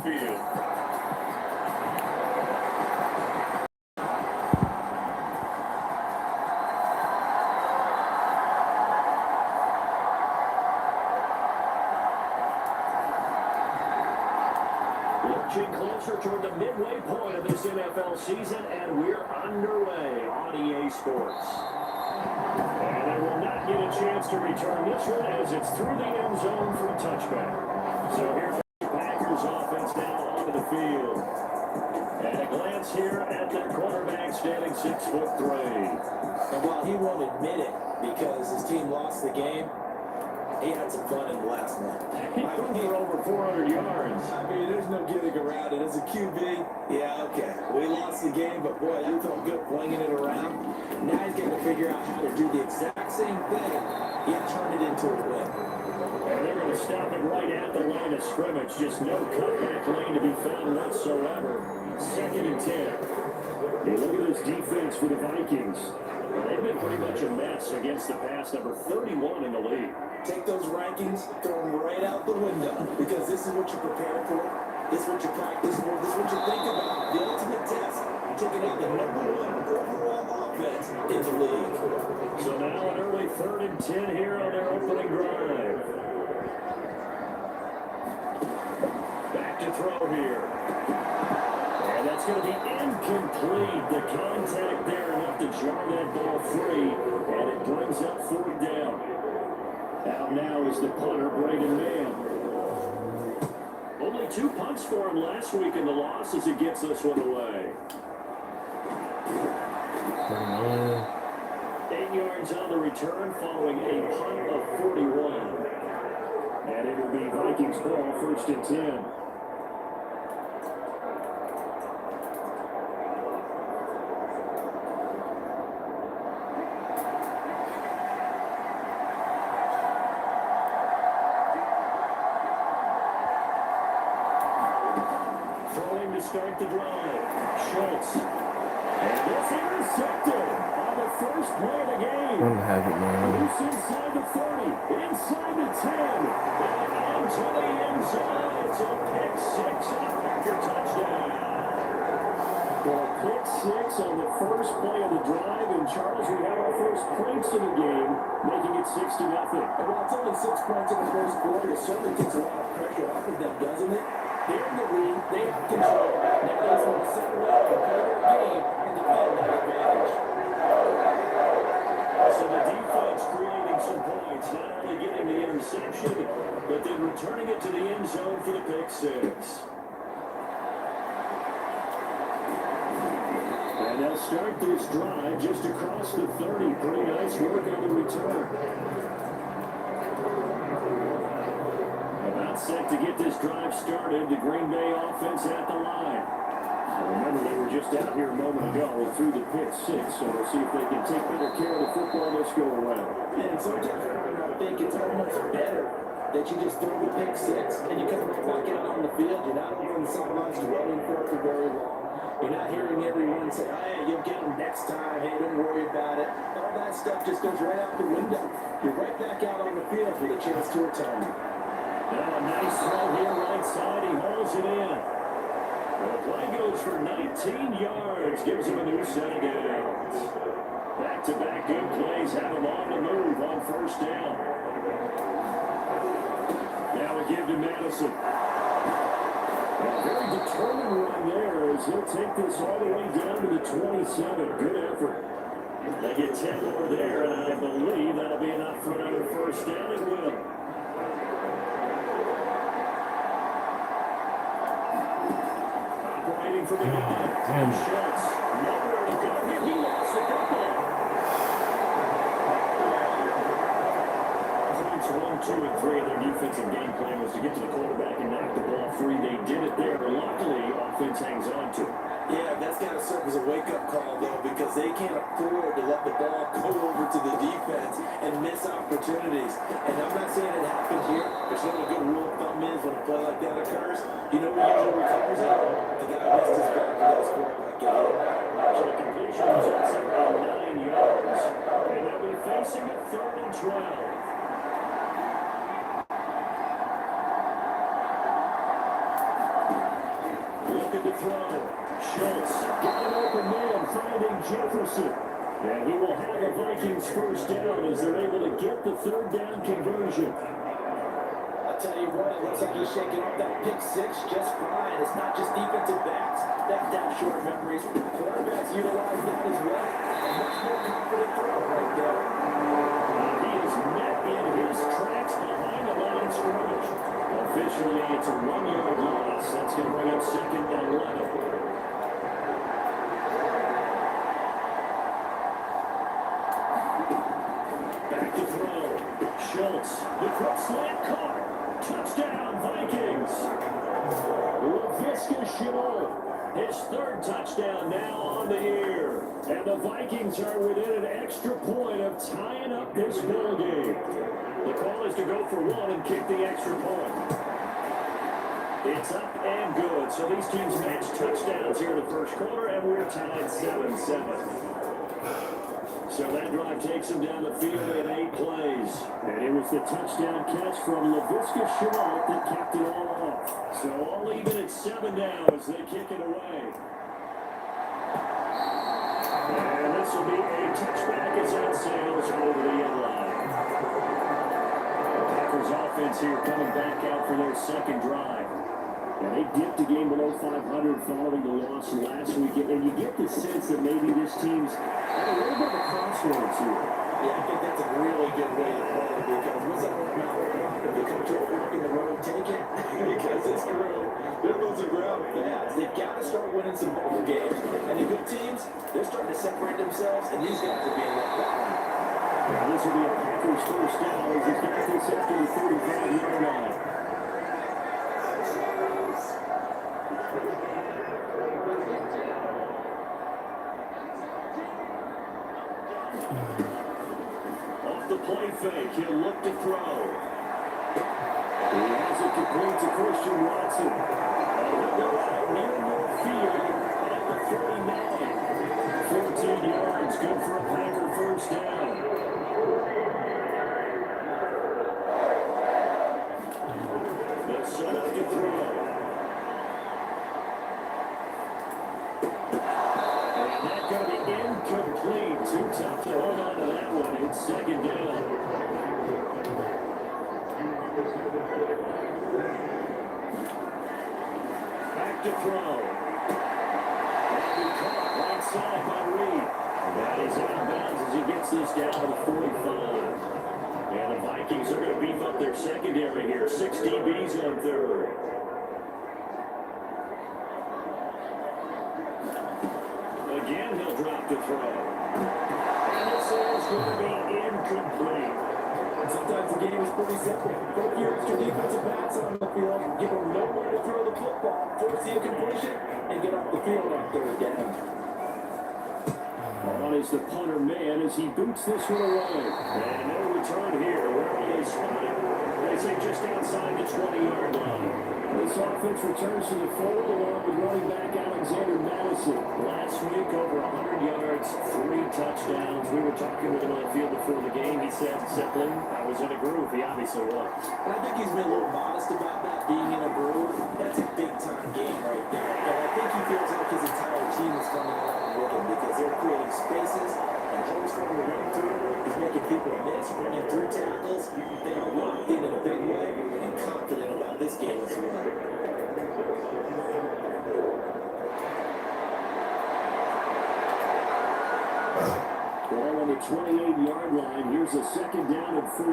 field. Inching closer toward the midway point of this NFL season, and we're underway on EA Sports. And they will not get a chance to return this one as it's through the end zone for a touchback. So here's the Packers offense now onto the field. And a glance here at their quarterback standing 6'3". And while he won't admit it because his team lost the game, he had some fun in the last one. He threw for over 400 yards. I mean, there's no getting around it. As a QB, yeah, okay. We lost the game, but boy, that felt good flinging it around. Now he's got to figure out how to do the exact same thing, yet turn it into a win. And they're going to stop it right at the line of scrimmage. Just no cutback lane to be found whatsoever. 2nd and 10. Hey, look at this defense for the Vikings. They've been pretty much a mess against the pass, number 31 in the league. Take those rankings, throw them right out the window, because this is what you prepare for, this is what you practice for, this is what you think about. The ultimate test, you're taking out the #1 overall offense in the league. So now an early 3rd and 10 here on their opening drive. Back to throw here. And that's going to be incomplete. The contact there enough to jar that ball free, and it brings up 4th down. Out now is the punter, Braden Mann. Only 2 punts for him last week in the loss as he gets this one away. 8 yards on the return following a punt of 41. And it will be Vikings ball, 1st and 10. Start the drive. Schultz. And this intercepted on the first play of the game. Loose inside the 30, inside the 10, and into the end zone. It's a pick 6 and a Packer touchdown. For a pick 6 on the first play of the drive, and Charles, we have our first points in the game, making it 6-0. Well, it's only 6 points in the first quarter. It certainly takes a lot of pressure off of them, doesn't it? They're in the lead. They have control. Now they just want to settle up and play their game and defend that advantage. So the defense creating some points, not only getting the interception, but then returning it to the end zone for the pick 6. And they'll start this drive just across the 30. Pretty nice work on the return. Set to get this drive started. The Green Bay offense at the line. Remember, they were just out here a moment ago through the pick 6, so we'll see if they can take better care of the football this go around. And sometimes I think it's almost better that you just throw the pick 6 and you come right back out on the field. You're not over on the sidelines dwelling for very long. You're not hearing everyone say, hey, you'll get them next time. Hey, don't worry about it. All that stuff just goes right out the window. You're right back out on the field with a chance to return. Now a nice throw here right side. He holds it in. The play goes for 19 yards. Gives him a new set of downs. Back-to-back good plays have him on the move on 1st down. Now we give to Madison. A very determined run there as he'll take this all the way down to the 27. Good effort. They get 10 more there, and I believe that'll be enough for another 1st down. It will. For the guy. Schultz. Nowhere to go here. He lost the football. Points 1, 2, and 3 of their defensive game plan was to get to the quarterback and knock the ball free. They did it there. Luckily, offense hangs on to it. Yeah, that's got to serve as a wake-up call, though, because they can't afford to let the ball go over to the defense and miss opportunities. And I'm not saying it happened here, but you know what a good rule of thumb is when a play like that occurs? You know who usually recovers it? The guy who missed his back and got his quarterback out. So the completion was at around 9 yards. And they'll be facing a 3rd and 12. looking to throw. Schultz got an open man, finding Jefferson. And he will have the Vikings first down as they're able to get the third down conversion. I'll tell you what, it looks like he's shaking off that pick six just fine. It's not just defensive backs that have short memories. Quarterbacks utilize that as well. A much more confident throw right there. He is met in his tracks behind the line of scrimmage. Officially, it's a 1-yard loss. That's going to bring up 2nd and 11. Back to throw. Schultz, the quick slant caught. Touchdown, Vikings. Laviska Shenault, his 3rd touchdown now on the year. And the Vikings are within an extra point of tying up this ball game. The call is to go for 1 and kick the extra point. It's up and good. So these teams match touchdowns here in the first quarter, and we're tied 7-7. So that drive takes him down the field in 8 plays. And it was the touchdown catch from Laviska Shenault that capped it all off. So all even at 7 now as they kick it away. And this will be a touchback as that sails over the end line. Packers offense here coming back out for their 2nd drive. And they dipped the game below 500 following the loss last weekend. And you get the sense that maybe this team's at a little bit of a crossroads here. Yeah, I think that's a really good way to play it because what's that word now? If they come to a fork in the road, take it. Because this crew, they're losing ground fast. They've got to start winning some ball games. And the good teams, they're starting to separate themselves, and these guys are being left behind. Now this will be a Packers first down as he's got this up to the 35-yard line. Off the play fake, he'll look to throw. He has it complete to Christian Watson. He'll go out near midfield at the 39. 14 yards, good for a Packer first down. The setup to throw. And that's going to be incomplete. Too tough to hold on to that one. It's 2nd down. Back to throw. Caught right side by Reed. That is out of bounds as he gets this down to the 45. And the Vikings are going to beef up their secondary here. 6 DBs on 3rd. Again, he'll drop to throw. And this is going to be incomplete. Sometimes the game is pretty simple. Put your extra defensive backs on the field, give them nowhere to throw the football, force the incompletion, and get off the field on 3rd down. On is the punter man as he boots this one away. And no return here. Where are they spotted? They say just outside the 20-yard line. This offense returns to the fold along with running back Alexander Madison. Last week, over 100 yards, 3 touchdowns. We were talking with him on the field before the game. He said, simply, I was in a groove. He obviously was. And I think he's been a little modest about that, being in a groove. That's a big-time game right there. And I think he feels like his entire team is coming along with him because they're creating spaces and holes for him to run through. He's making people miss, running through tackles. They are locked in a big way and confident about this game as well. Ball on the 28-yard line. Here's a 2nd down and 4.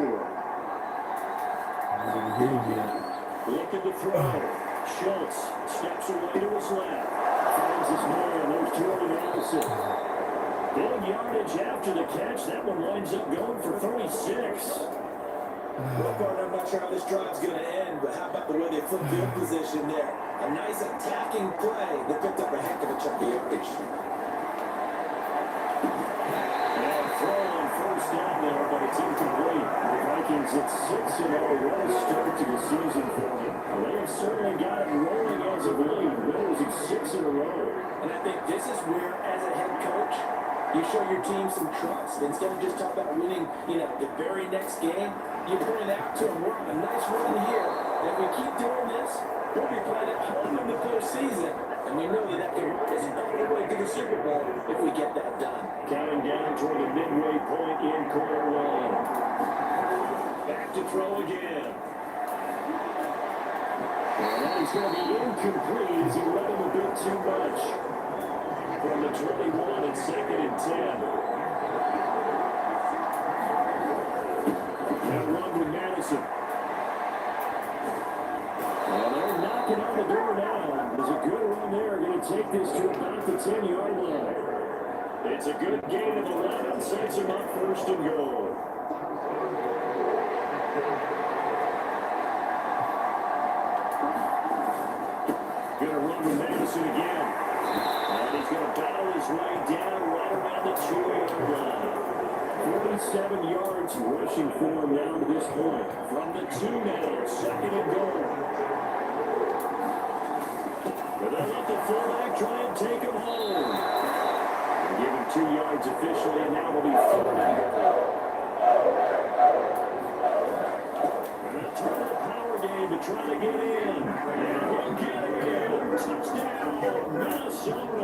Looking to throw. Schultz steps away to his left. Finds his man. There's Jordan Addison. Big yardage after the catch. That one winds up going for 36. Well, partner, I'm not sure how this drive's going to end, but how about the way they flipped field position there? A nice attacking play that picked up a heck of a chunk of yardage. And throw on first down there, but it's incomplete. The Vikings at 6-0. What a start to the season for them. They have certainly got it rolling as of late. Winners of 6 in a row. And I think this is where, as a head coach, you show your team some trust. Instead of just talking about winning, the very next game, you point out to them, we're on a nice run here. And if we keep doing this, we'll be playing at home in the postseason. And we know that can run us all the way to the Super Bowl if we get that done. Counting down toward the midway point in quarter one. Back to throw again. And he's going to be incomplete as he led him a bit too much. From the 21 and 2nd and 10. That run with Madison. And they're knocking on the door now. There's a good run there. Going to take this to about the 10-yard line. It's a good gain of 11. Sets him up 1st and goal. Gonna run with Madison again. And he's gonna battle his way down right around the 2-yard line. 47 yards rushing for him now to this point. From the 2 now, 2nd and goal. But they'll let the fullback try and take him home. Give him 2 yards officially, and now will be 4th and goal. And a turn of the power game to try to get in. And he'll get it in. Touchdown, Minnesota.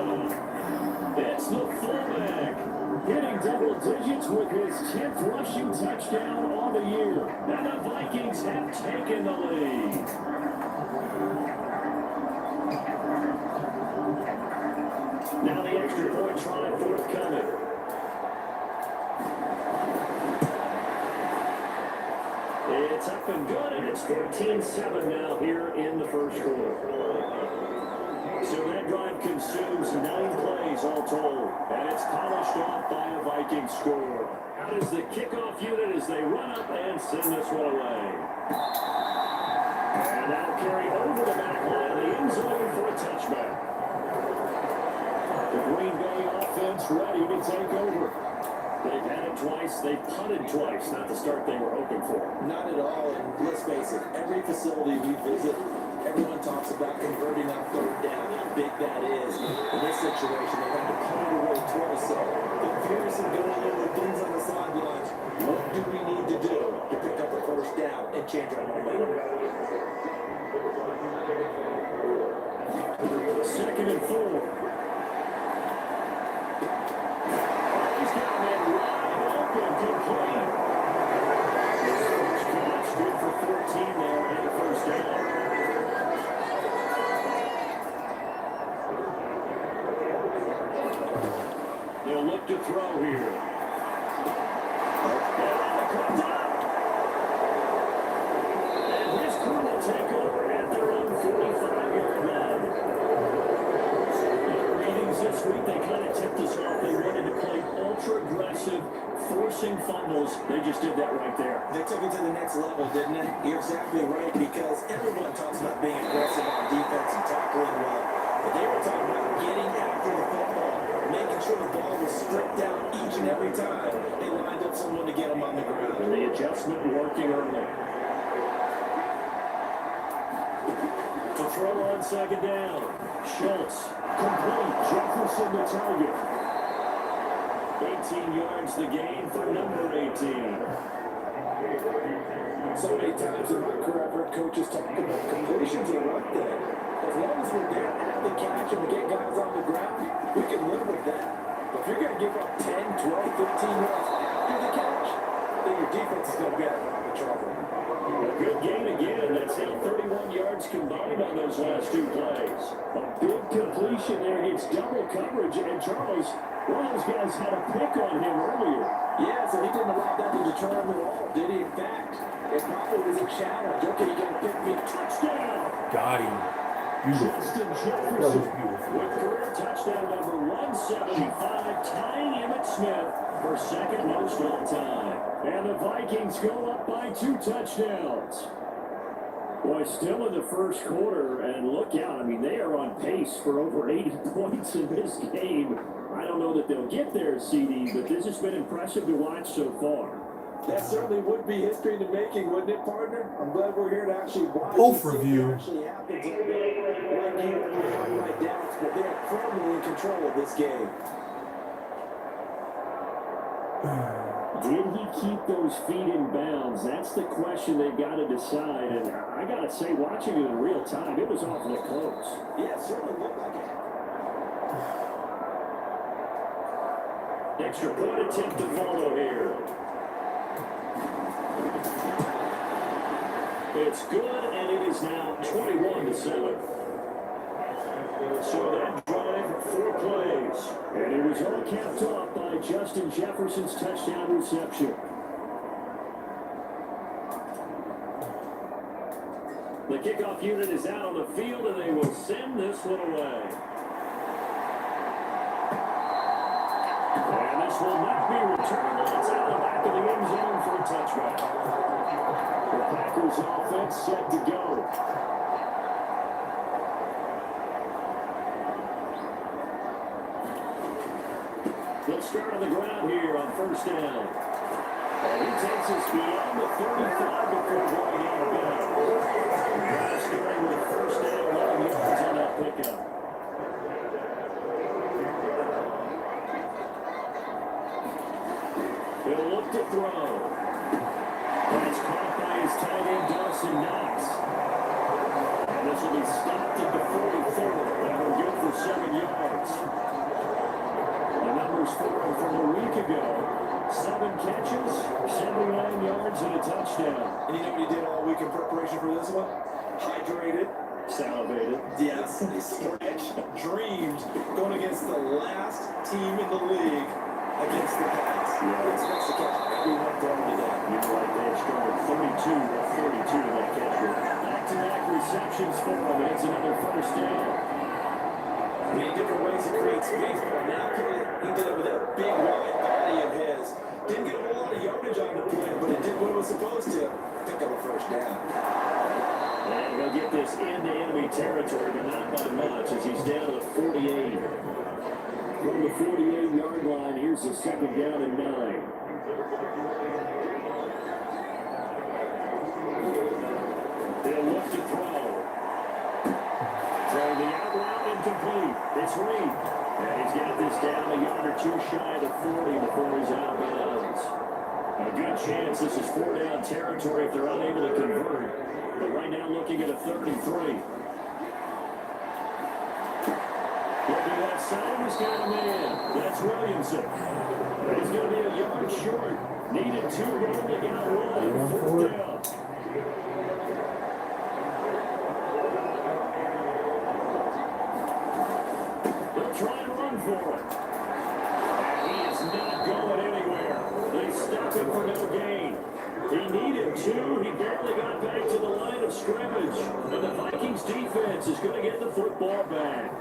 It's the fullback hitting double digits with his 10th rushing touchdown on the year. And the Vikings have taken the lead. Now the extra point try forthcoming. It's up and good, and it's 14-7 now here in the 1st quarter. So that drive consumes 9 plays all told, and it's polished off by a Viking score. Out is the kickoff unit as they run up and send this one away. And that'll carry over the back line of the end zone for a touchback. The Green Bay offense ready to take over. They've had it twice. They've punted twice. Not the start they were hoping for. Not at all. And let's face it, every facility we visit, everyone talks about converting on 3rd down, how big that is. In this situation, they had to punt it away twice. So comparison going in with things on the sidelines. What do we need to do to pick up a 1st down and change our momentum? 2nd and 4. Complete. His first catch, good for 14 there and a 1st down. They'll look to throw here. And his crew will take over at their own 45-yard line. In meetings this week, they kind of tipped us off. They wanted to play ultra-aggressive, forcing fumbles. They just did that right there. They took it to the next level, didn't they? You're exactly right, because everyone talks about being aggressive on defense and tackling well. But they were talking about getting after the football, making sure the ball was stripped down each and every time they lined up someone to get them on the ground. And the adjustment working early. To throw on 2nd down. Schultz, complete. Jefferson the target. 18 yards the gain for number 18. So many times in my career, I've heard coaches talk about completions and run day. As long as we're there at the catch and we get guys on the ground, we can live with that. But if you're going to give up 10, 12, 15 yards after the catch, then your defense is going to be out of trouble. A good game again. That's now 31 yards combined on those last 2 plays. A big completion there against double coverage. And Charles, one of those guys had a pick on him earlier. Yeah, so he didn't allow that to deter him at all, did he? In fact, it probably was a challenge. Okay, you got to pick me. Touchdown! Got him. Beautiful. Justin That was Jefferson beautiful. with career touchdown number 175, tying Emmitt Smith for 2nd most all time. And the Vikings go up by 2 touchdowns. Boy, still in the 1st quarter, and look out. I mean, they are on pace for over 80 points in this game. I don't know that they'll get there, CD, but this has been impressive to watch so far. That certainly would be history in the making, wouldn't it, partner? I'm glad we're here to actually watch. Overview. Actually happens on the right here on the highlight downs, but they're firmly in control of this game. Did he keep those feet in bounds? That's the question they've got to decide. And I got to say, watching it in real time, it was awfully close. Yeah, it certainly looked like it. extra point attempt to follow here. It's good, and it is now 21-7. So that drive, 4 plays. And it was all capped off by Justin Jefferson's touchdown reception. The kickoff unit is out on the field, and they will send this one away. And this will not be returned. It's out the back of the end zone for a touchback. The Packers offense set to go. They'll start on the ground here on first down. And he takes us beyond the 35 before going out of bounds. Starting with a first down, 11 yards on that pickup. He'll look to throw. That's caught by his tight end, Dawson Knox. And this will be stopped at the 44. That will go for 7 yards. The numbers for him from a week ago. 7 catches, 79 yards, and a touchdown. And you know what he did all week in preparation for this one? Hydrated. Salivated. Yes, he stretched, dreamed, going against the last team in the league against the Pats. He expects to catch every one down today. You're right, they started 32 of 42 in that catch. Back-to-back receptions for him. It's another first down. Many different ways to create space, but now he did it with that big wide body of his. Didn't get a whole lot of yardage on the play, but it did what it was supposed to. Pick up a first down. And he'll get this into enemy territory, but not by much as he's down to the 48. From the 48-yard line, here's the second down and 9. They'll look to throw. Throwing the out route incomplete. It's Reed. And he's got this down a yard or two shy of the 40 before he's out of bounds. A good chance this is 4-down territory if they're unable to convert. But right now looking at a 33. Looking that side, he's got a man. That's Williamson. He's going to be a yard short. Needed 2, but only got 1. 4th down. They'll try to run for it. And he is not going anywhere. They stop him for no gain. He needed 2. He barely got back to the line of scrimmage. And the Vikings defense is going to get the football back.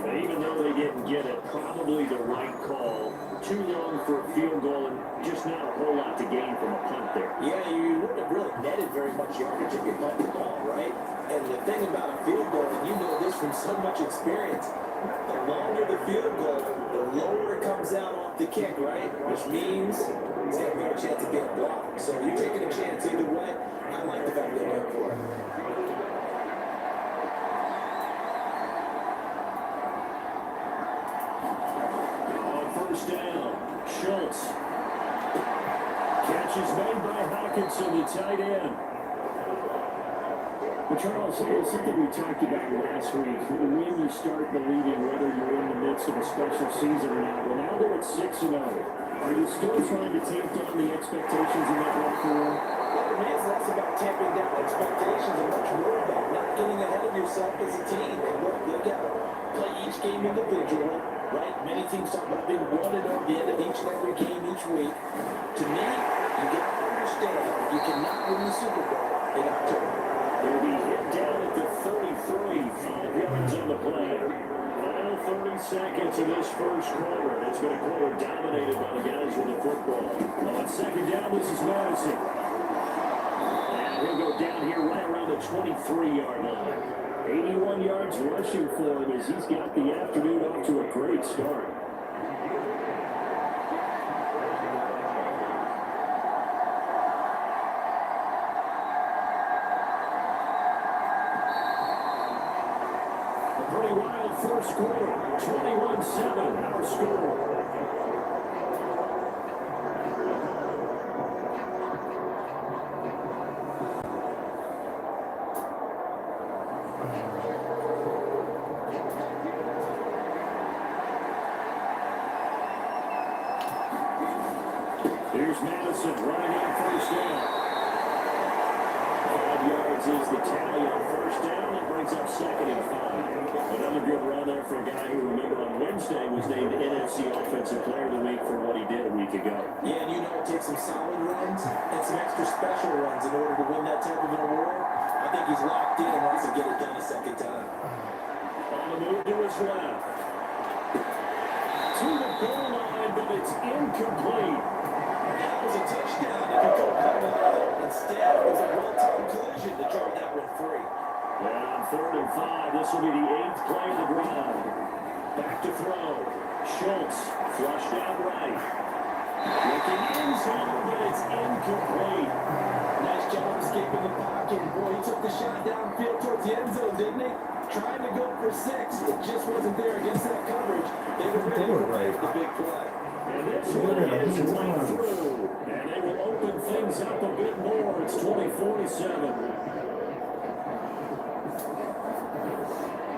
And even though they didn't get it, probably the right call. Too long for a field goal and just not a whole lot to gain from a punt there. Yeah, you wouldn't have really netted very much yardage if you punt the ball, right? And the thing about a field goal, and you know this from so much experience, the longer the field goal, the lower it comes out off the kick, right? Which means it's got a better chance of being blocked. So you're taking a chance either way. I like the fact they went for it. On first down, Schultz. Catch is made by Hawkinson, the tight end. But Charles, it's something we talked about last week. When you start believing whether you're in the midst of a special season or not, well, now they're at 6-0. Are you still trying to tamp down the expectations in that locker room? Well, for me, it's less about tamping down expectations and much more about not getting ahead of yourself as a team. And look, you got to play each game individually, right? Many teams talk about being 1-0 at the end of each and every game each week. To me, you got to understand you cannot win the Super Bowl in October. They'll be hit down at the 33, 5 yards on the play. Final 30 seconds of this first quarter. It's been a quarter dominated by the guys with the football. On second down, this is Madison. And he'll go down here right around the 23-yard line. 81 yards rushing for him as he's got the afternoon off to a great start. Pretty wild first quarter, 21-7, our score. Here's Madison running on first down. 5 yards is the tally on first down. That brings up 2nd and 5. Another good run there for a guy who, remember, on Wednesday was named NFC Offensive Player of the Week for what he did a week ago. Yeah, and you know it takes some solid runs and some extra special runs in order to win that type of an award. I think he's locked in and wants to get it done a second time. On the move to his left. To the goal line, but it's incomplete. That was a touchdown if you could have come out of it. Instead, it was a well-timed collision to drive that one free. And on 3rd and 5, this will be the 8th play of the drive. Back to throw. Schultz flushed out right. Looking in zone, but it's incomplete. Nice job escaping the pocket. Boy, he took the shot downfield towards the end zone, didn't he? Trying to go for 6. It just wasn't there against that coverage. They were ready to make the big play. And this one is right through. And they will open things up a bit more. It's 20-47.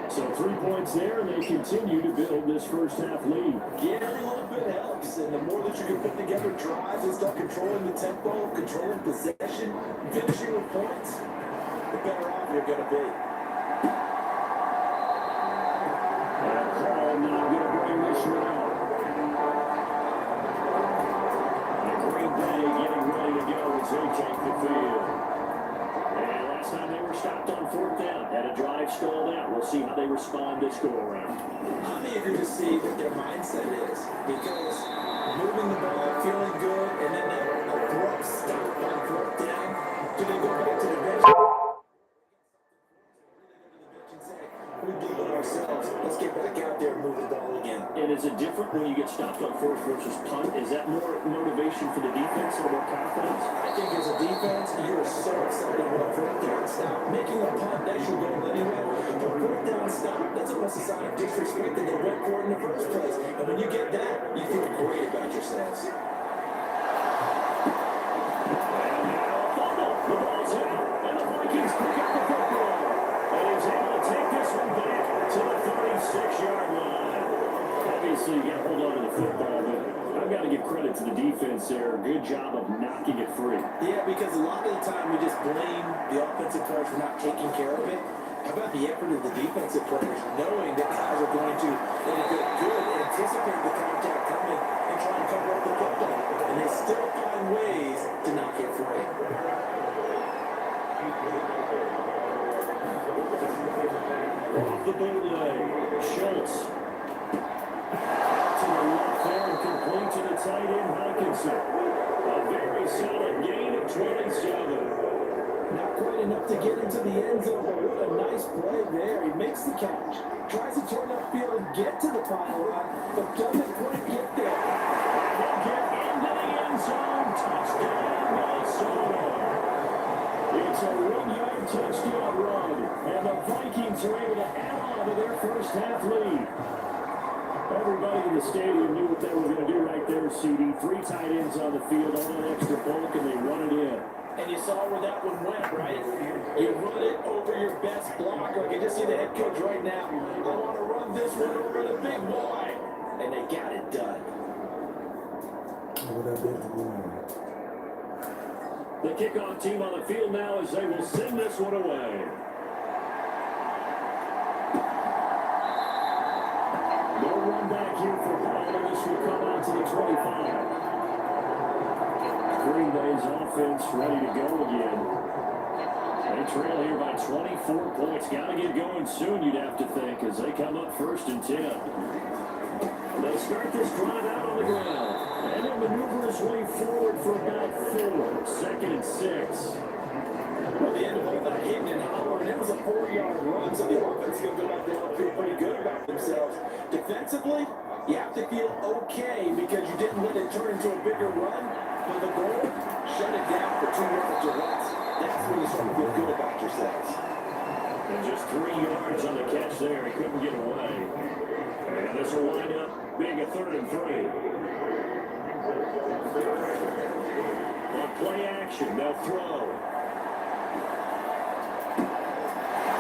So 3 points there, and they continue to build this first half lead. Yeah, every little bit helps, and the more that you can put together drives and start controlling the tempo, controlling possession, finishing with points, the better off you're going to be. And Carl now going to bring this one out. And Green Bay getting ready to go as they take the field. And last time they were stopped on 4th down, had a drive stalled out. We'll see how they respond this go-around. I'm eager to see what their mindset is, because moving the ball, feeling good, and then that abrupt stop on 4th down, do they go back to the bench? We do it ourselves. Let's get back out there and move the ball again. And is it different when you get stopped on 4th versus punt? Is that more motivation for the defense or more confidence? I think as a defense, you're so excited about 4th down stop. Making a punt, that should go anyway. But 4th down stop, that's almost a sign of disrespect that they went for it in the first place. And when you get that, you feel great about yourselves. And now a fumble. The ball's out. And the Vikings pick up the football. And he's able to take this one back to the 36-yard line. Obviously, you got to hold on to the football, but I've got to give credit to the defense there. Good job of knocking it free. Yeah, because a lot of the time we just blame the offensive players for not taking care of it. How about the effort of the defensive players, knowing that guys are going to, when they get good, anticipate the contact coming and try and cover up the football. And they still find ways to knock it free. Off the bootleg, Schultz. To the left there and complete to the tight end, Hawkinson. A very solid gain of 27. Not quite enough to get into the end zone, but what a nice play there. He makes the catch, tries to turn upfield and get to the final line, but doesn't quite get there. They'll get into the end zone. Touchdown, Minnesota. It's a 1-yard touchdown run, and the Vikings are able to add on to their first half lead. Everybody in the stadium knew what they were going to do right there, CD. 3 tight ends on the field, all that extra bulk, and they run it in. And you saw where that one went, right? You run it over your best blocker. I can just see the head coach right now. I want to run this one over the big boy. And they got it done. The kickoff team on the field now as they will send this one away. No run back here for Ball, and this will come out to the 25. Green Bay's offense ready to go again. They trail here by 24 points. Got to get going soon, you'd have to think, as they come up 1st and 10. They start this drive out on the ground. And he'll maneuver his way forward for about 4. 2nd and 6. Well, the end of all that hitting and hollering, it was a 4-yard run, so the offense is going to go out there and feel pretty good about themselves. Defensively, you have to feel okay because you didn't let it turn into a bigger run. But the goal, shut it down for 2 yards or less. That's when you start to feel good about yourselves. And just 3 yards on the catch there. He couldn't get away. And this will wind up being a 3rd and 3. On play action, they'll throw.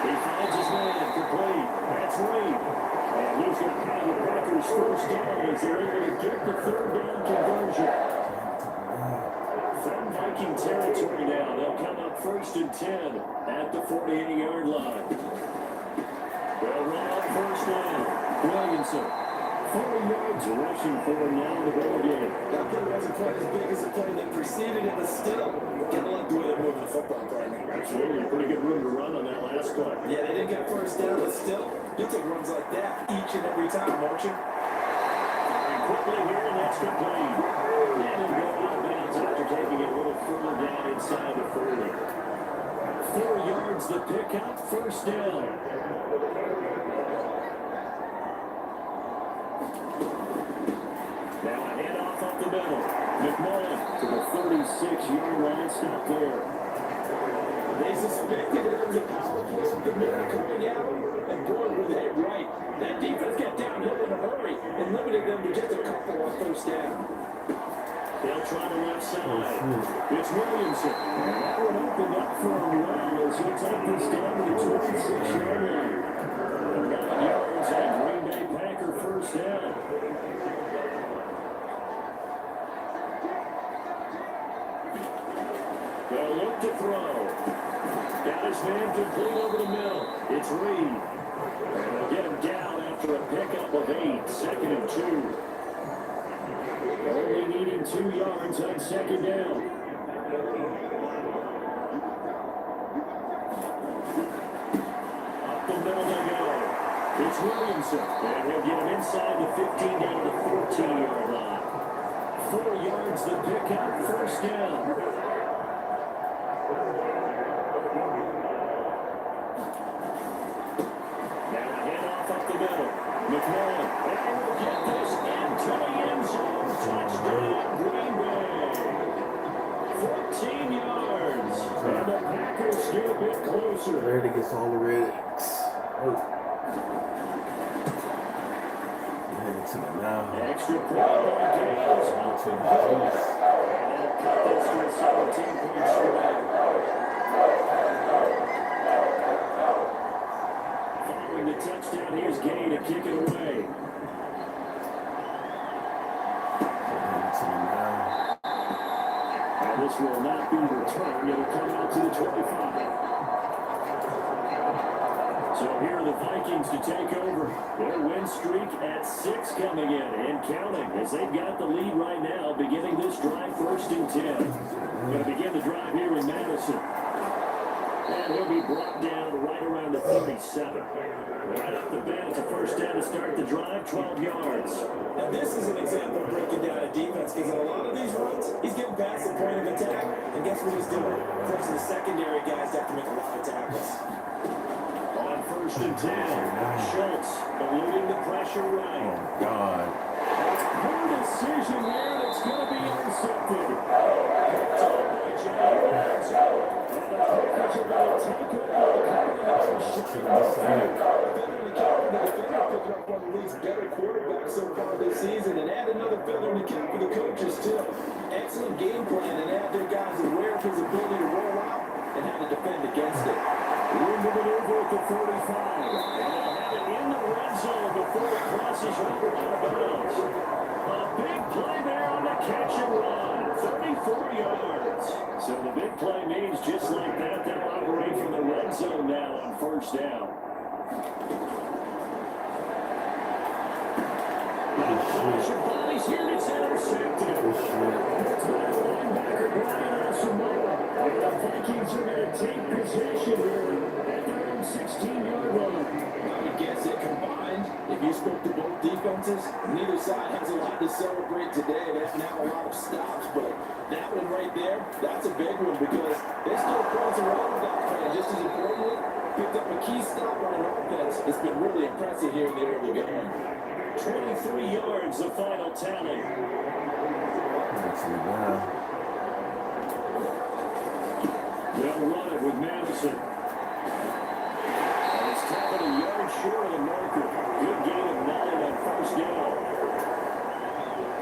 He finds his man complete. That's Reed. And he's going to have the Packers first down as they're able to get the 3rd down conversion. Viking territory now. They'll come up 1st and 10 at the 48-yard line. They'll run on 1st down. Williamson, 40 yards rushing for now in the ball game. That play wasn't quite as big as the play that preceded it, but still, kind of like the way they're moving the football, Brian. Absolutely, pretty good room to run on that last play. Yeah, they didn't get 1st down, but still, you take runs like that each and every time, won't you? And quickly here, and that's complete. And he'll go out of bounds after taking it a little further down inside the 40. 4 yards the pickup, 1st down. Now a handoff up the middle. McMullen to the 36-yard line, stop there. They suspected it was a power play with the middle coming out, and boy, were they right. That defense got downhill in a hurry and limited them to just a couple on 1st down. They'll try the left side. It's Williamson. And that one opened up for him well as he took this down to the 26-yard line. 9 yards and Green Bay Packer 1st down. They'll look to throw. Got his man complete over the middle. It's Reed. And they'll get him down after a pickup of 8. 2nd and 2. Only needing 2 yards on 2nd down. Up the middle they go. It's Williamson. And he'll get him inside the 15 down to the 14-yard line. 4 yards the pickup, 1st down. McMullen, and will get this into the end zone. Touchdown, Green Bay. 14 yards. And the Packers get a bit closer. Ready gets all the red X. Oh. Headed to the now. Extra point on Gales. Out to Gales. And they'll cut this to a 17-point spread. Following the touchdown, here's Gay to kick it away. And this will not be returned. It'll come out to the 25. So here are the Vikings to take over. Their win streak at 6 coming in and counting as they've got the lead right now, beginning this drive 1st and 10. Going to begin the drive here in Madison. And he'll be brought down right around the 37. Right off the bat, it's a 1st down to start the drive, 12 yards. Now this is an example of breaking down a defense, because in a lot of these runs, he's getting past the point of attack, and guess what he's doing? Forcing the secondary guys to have to make a lot of tackles. On 1st and 10, Schultz eluding the pressure right. Oh, God. Poor decision there, and it's going to be intercepted. Picked up by Jay Evans. And the Packers are going to take over the Picking up one of the league's better quarterbacks so far this season, and add another feather in the cap for the coaches too. Excellent game plan, and have their guys aware of his ability to roll out and how to defend against it. Room to maneuver at the 45. And they'll have it in the red zone before it crosses over out of bounds. A big play there on the catch and run. 34 yards. So the big play means just like that, they'll operate from the red zone now on 1st down. Bodies here, it's intercepted. It's linebacker Brian Asamoah. And the Vikings are going to take possession here at their own 16-yard line. I would guess it combined, if you spoke to both defenses, neither side has a lot to celebrate today. They haven't had a lot of stops, but that one right there, that's a big one because they still points around with that play. Just as importantly, picked up a key stop on an offense. It's been really impressive here in the early game. 23 yards, the final tally. They'll run it with Madison. And it's tapping a yard short of the marker. Good gain of 9 on 1st down.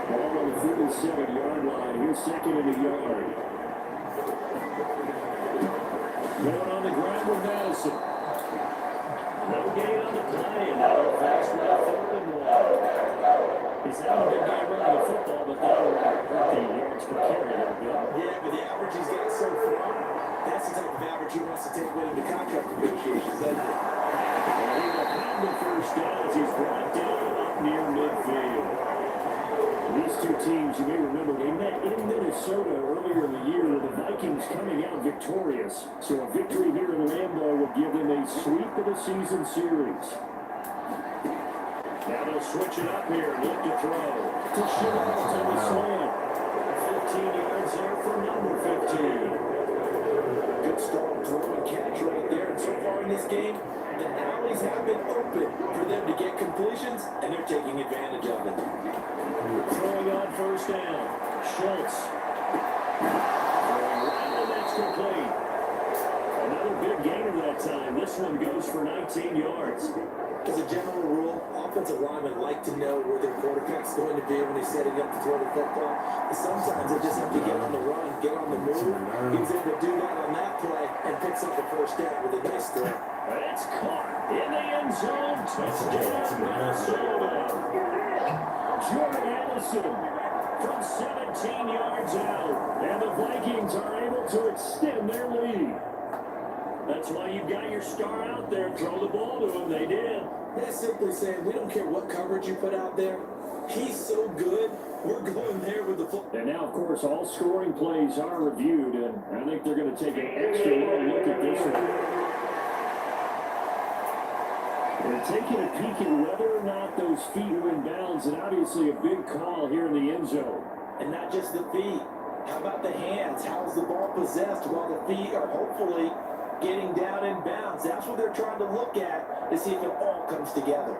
Ball on the 37-yard line. Here's 2nd and a yard. Going on the ground with Madison. No gain on the play, and now they're fast now 3rd and 1. He's having a good game running the football, but that'll hurt the yards per carry a little bit. Yeah, but the average he's take winning the contract negotiations, doesn't it? And he will have the first down as he's brought down up near midfield. These two teams, you may remember, they met in Minnesota earlier in the year with the Vikings coming out victorious. So a victory here in Lambeau will give them a sweep of the season series. Now they'll switch it up here and look to throw. To Schultz on the slant. 15 yards there for number 15. Good strong throw and catch right there. And so far in this game, the alleys have been open for them to get completions, and they're taking advantage of it. Throwing on first down. Schultz. Throwing right, and that's complete. Another big gainer that time. This one goes for 19 yards. As a general rule, offensive linemen like to know where their quarterback's going to be when they're setting up to throw the football. And sometimes they just have to get on the run, get on the move. He's able to do that on that play and picks up the first down with a nice throw. It's caught in the end zone. Touchdown, Minnesota. Jordan Addison from 17 yards out. And the Vikings are able to extend their lead. That's why you've got your star out there. Throw the ball to him. They did. They're simply saying, we don't care what coverage you put out there. He's so good. We're going there with the football. And now, of course, all scoring plays are reviewed, and I think they're going to take an extra long look at this one. They're taking a peek at whether or not those feet are in bounds, and obviously a big call here in the end zone. And not just the feet. How about the hands? How's the ball possessed while the feet are hopefully getting down in bounds? That's what they're trying to look at to see if it all comes together.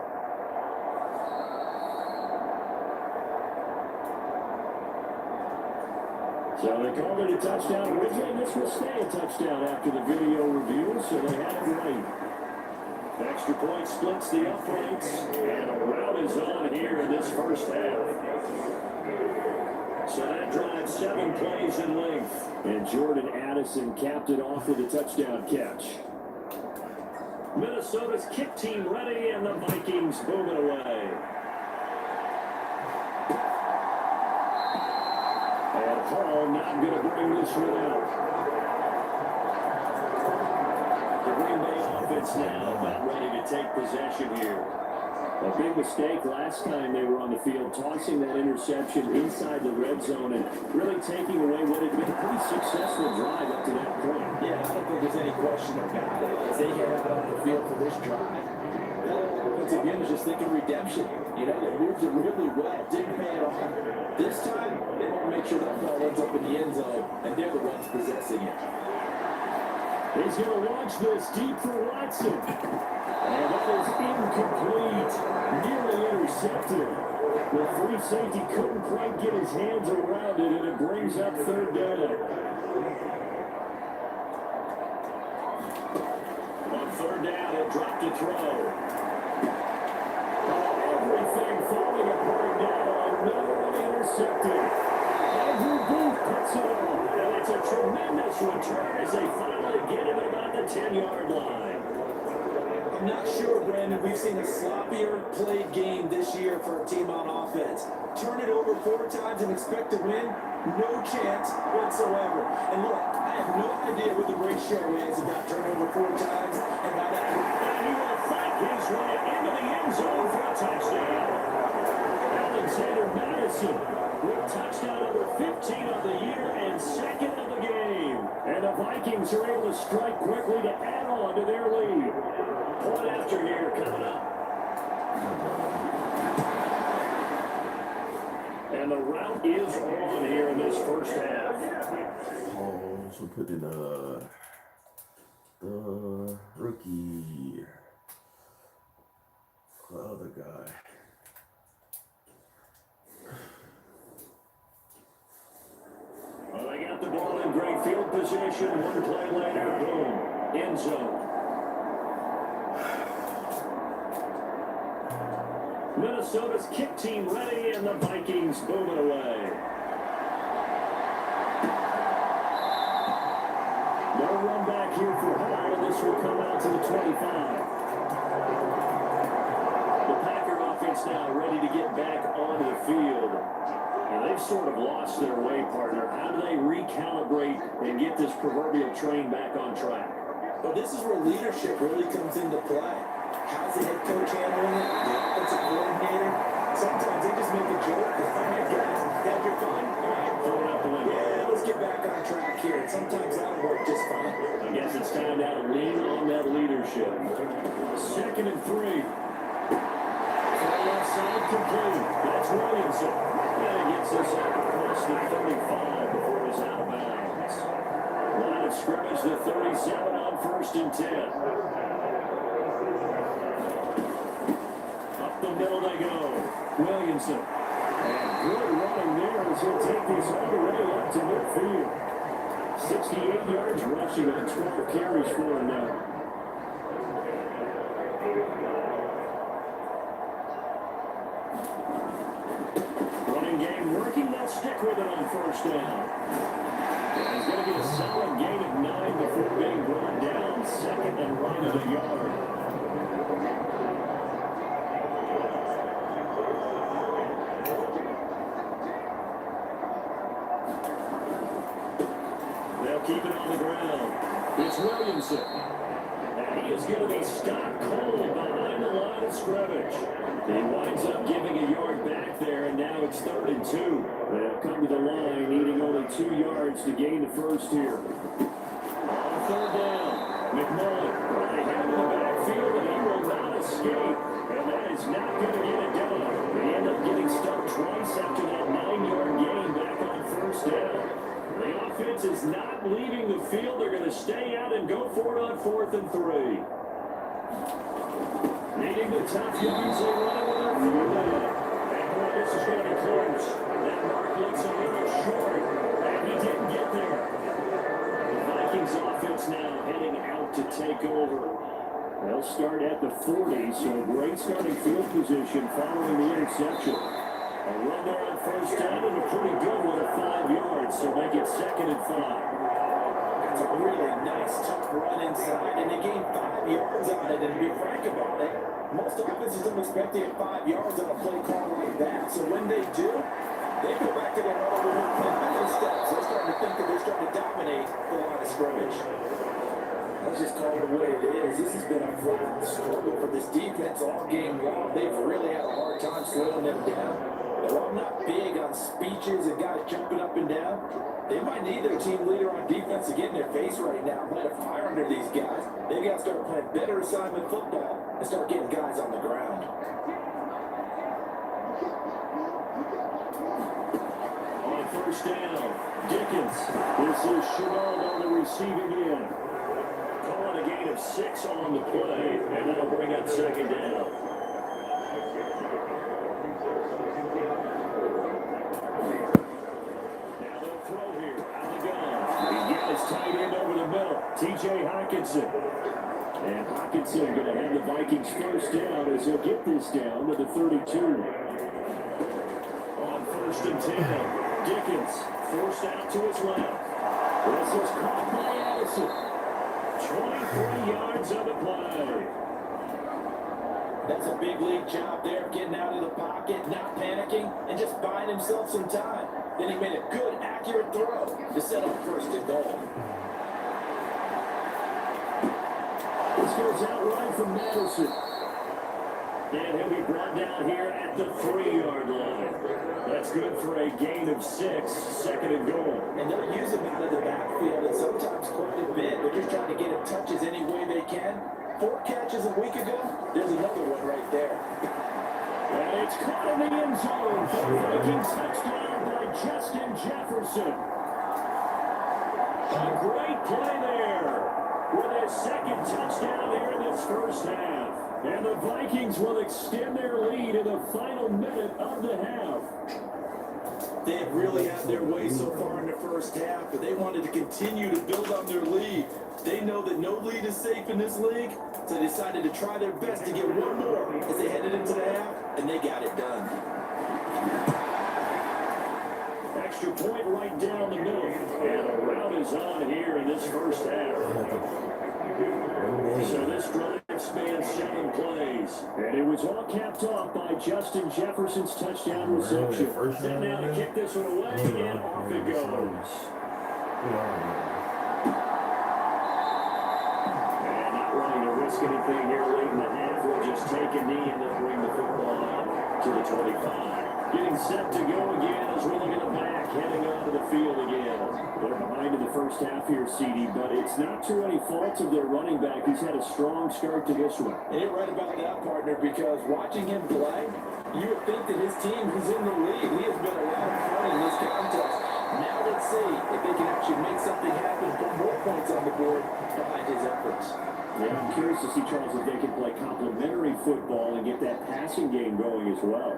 So they called it a touchdown originally. This will stay a touchdown after the video review, so they had it right. Extra point splits the uprights, and a route is on here in this first half. So that drives 7 plays in length. And Jordan Addison capped it off with a touchdown catch. Minnesota's kick team ready, and the Vikings boom it away. And Hall not going to bring this one out. The Green Bay offense now about ready to take possession here. A big mistake last time they were on the field, tossing that interception inside the red zone and really taking away what had been a pretty successful drive up to that point. Yeah, I don't think there's any question about it. As they head out on the field for this drive, once again, is just thinking redemption. You know, they moved it really well, didn't pay it off. This time, they want to make sure that ball ends up in the end zone, and they're the ones possessing it. He's going to launch this deep for Watson. And that is incomplete. Nearly intercepted. The free safety couldn't quite get his hands around it, and it brings up third down. On third down, it dropped to throw. Everything falling apart now. Another one intercepted. Andrew Booth puts it on. And it's a tremendous return as they finally get him at about the 10-yard line. I'm not sure, Brandon, we've seen a sloppier played game this year for a team on offense. Turn it over 4 times and expect to win? No chance whatsoever. And look, I have no idea what the ratio is about turnover 4 times and how that... And he will fight his way into the end zone for a touchdown. Alexander Madison with touchdown number 15 of the year and second of the game. And the Vikings are able to strike quickly to add on to their lead. Point after here coming up. And the route is on here in this first half. Oh, so put in the rookie, the other guy. Well, they got the ball in great field position. One play later, boom, end zone. Minnesota's kick team ready, and the Vikings boom it away. No run back here for Hall, and this will come out to the 25. The Packer offense now ready to get back onto the field. And they've sort of lost their way, partner. How do they recalibrate and get this proverbial train back on track? But this is where leadership really comes into play. How's the head coach handling it? The offensive coordinator? Sometimes they just make a joke. All right, guys, have your fun. All right, throw it out the window. Yeah, let's get back on track here. And sometimes that'll work just fine. I guess it's time now to lean on that leadership. 2nd and 3. Left side complete. That's Williamson. And he gets this up across the 35 before he's out of bounds. Line of scrimmage, the 37 on 1st and 10. Up the middle they go. Williamson. And good running there as he'll take this all the way up to midfield. 68 yards rushing on 12 carries for him now. Running game working, they'll stick with it on 1st down. And he's going to get a solid gain of 9 before being brought down. 2nd and right of the yard. They'll keep it on the ground. It's Williamson. And he is going to be stopped cold behind the line of scrimmage. He winds up giving a yard back there, and now it's 3rd and 2. They'll come to the line, needing only 2 yards to gain the first here. On 3rd down, McMullen running out of the backfield, and he will not escape. And that is not going to get it done. They end up getting stuck twice after that 9-yard gain back on 1st down. The offense is not leaving the field. They're going to stay out and go for it on 4th and 3. Needing the tough yards, they run it with a 4th down. And boy, this is going to be close. That mark looks a little short, and he didn't get there. The Vikings offense now heading out to take over. They'll start at the 40, so great starting field position following the interception. A run there on 1st down, and a pretty good one at 5 yards, so make it 2nd and 5. That's a really nice, tough run inside, and they gained 5 yards on it. And to be frank about it, most offenses don't expect to get 5 yards on a play call like that. So when they do, they go back to their overhead play steps. They're starting to think that they're starting to dominate the line of scrimmage. Let's just call it the way it is. This has been a flat struggle for this defense all game long. They've really had a hard time slowing them down. Well, I'm not big on speeches and guys jumping up and down. They might need their team leader on defense to get in their face right now, light a fire under these guys. They've got to start playing better assignment football and start getting guys on the ground. On 1st down, Dickens. This is Chenault on the receiving end. Calling a gain of 6 on the play, and that'll bring up 2nd down. Tight end over the middle, T.J. Hockenson. And Hockenson going to have the Vikings 1st down as he'll get this down to the 32. On 1st and 10, Dickens forced out to his left. This is caught by Addison. 23 yards on the play. That's a big league job there, getting out of the pocket, not panicking, and just buying himself some time. Then he made a good, accurate throw to set up 1st and goal. This goes out right from Madison. And he'll be brought down here at the 3-yard line. That's good for a gain of 6, 2nd and goal. And they'll use him out of the backfield, and sometimes quite a bit. They're just trying to get him touches any way they can. 4 catches a week ago, there's another one right there. And it's caught in the end zone for the Vikings touchdown by Justin Jefferson. A great play there with his 2nd touchdown here in this 1st half. And the Vikings will extend their lead in the final minute of the half. They have really had their way so far in the 1st half, but they wanted to continue to build on their lead. They know that no lead is safe in this league, so they decided to try their best to get one more as they headed into the half, and they got it done. Extra point right down the middle, and a route is on here in this 1st half. So this drive spans 7 plays, and it was all capped off by Justin Jefferson's touchdown reception. And now to kick this one away, and off it goes. risk anything here late in the half. We'll just take a knee and then bring the football out to the 25. Getting set to go again as we look at the back, heading onto the field again. They're behind in the first half here, CD, but it's not to any fault of their running back. He's had a strong start to this one. And you're right about that, partner, because watching him play, you would think that his team is in the lead. He has been a lot of fun in this contest. Now let's see if they can actually make something happen, put more points on the board behind his efforts. Yeah, I'm curious to see, Charles, if they can play complementary football and get that passing game going as well.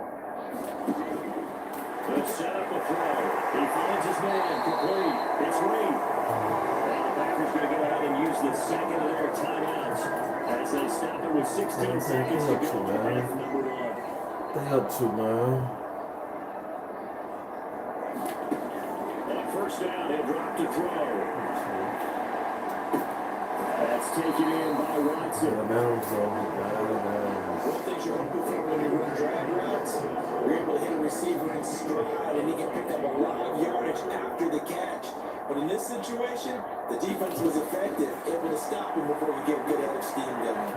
Let's set up a throw. He finds his man, complete. It's Reed. And the Packers going to go ahead and use the second of their timeouts as they stop it with 16 seconds to go in half number one. They up to, man. On first down, they drop to throw. That's taken in by Watson. One thing you're hoping for when you run drag routes, you're able to hit a receiver in stride and he can pick up a lot of yardage after the catch. But in this situation, the defense was effective, able to stop him before you get a good head of steam going.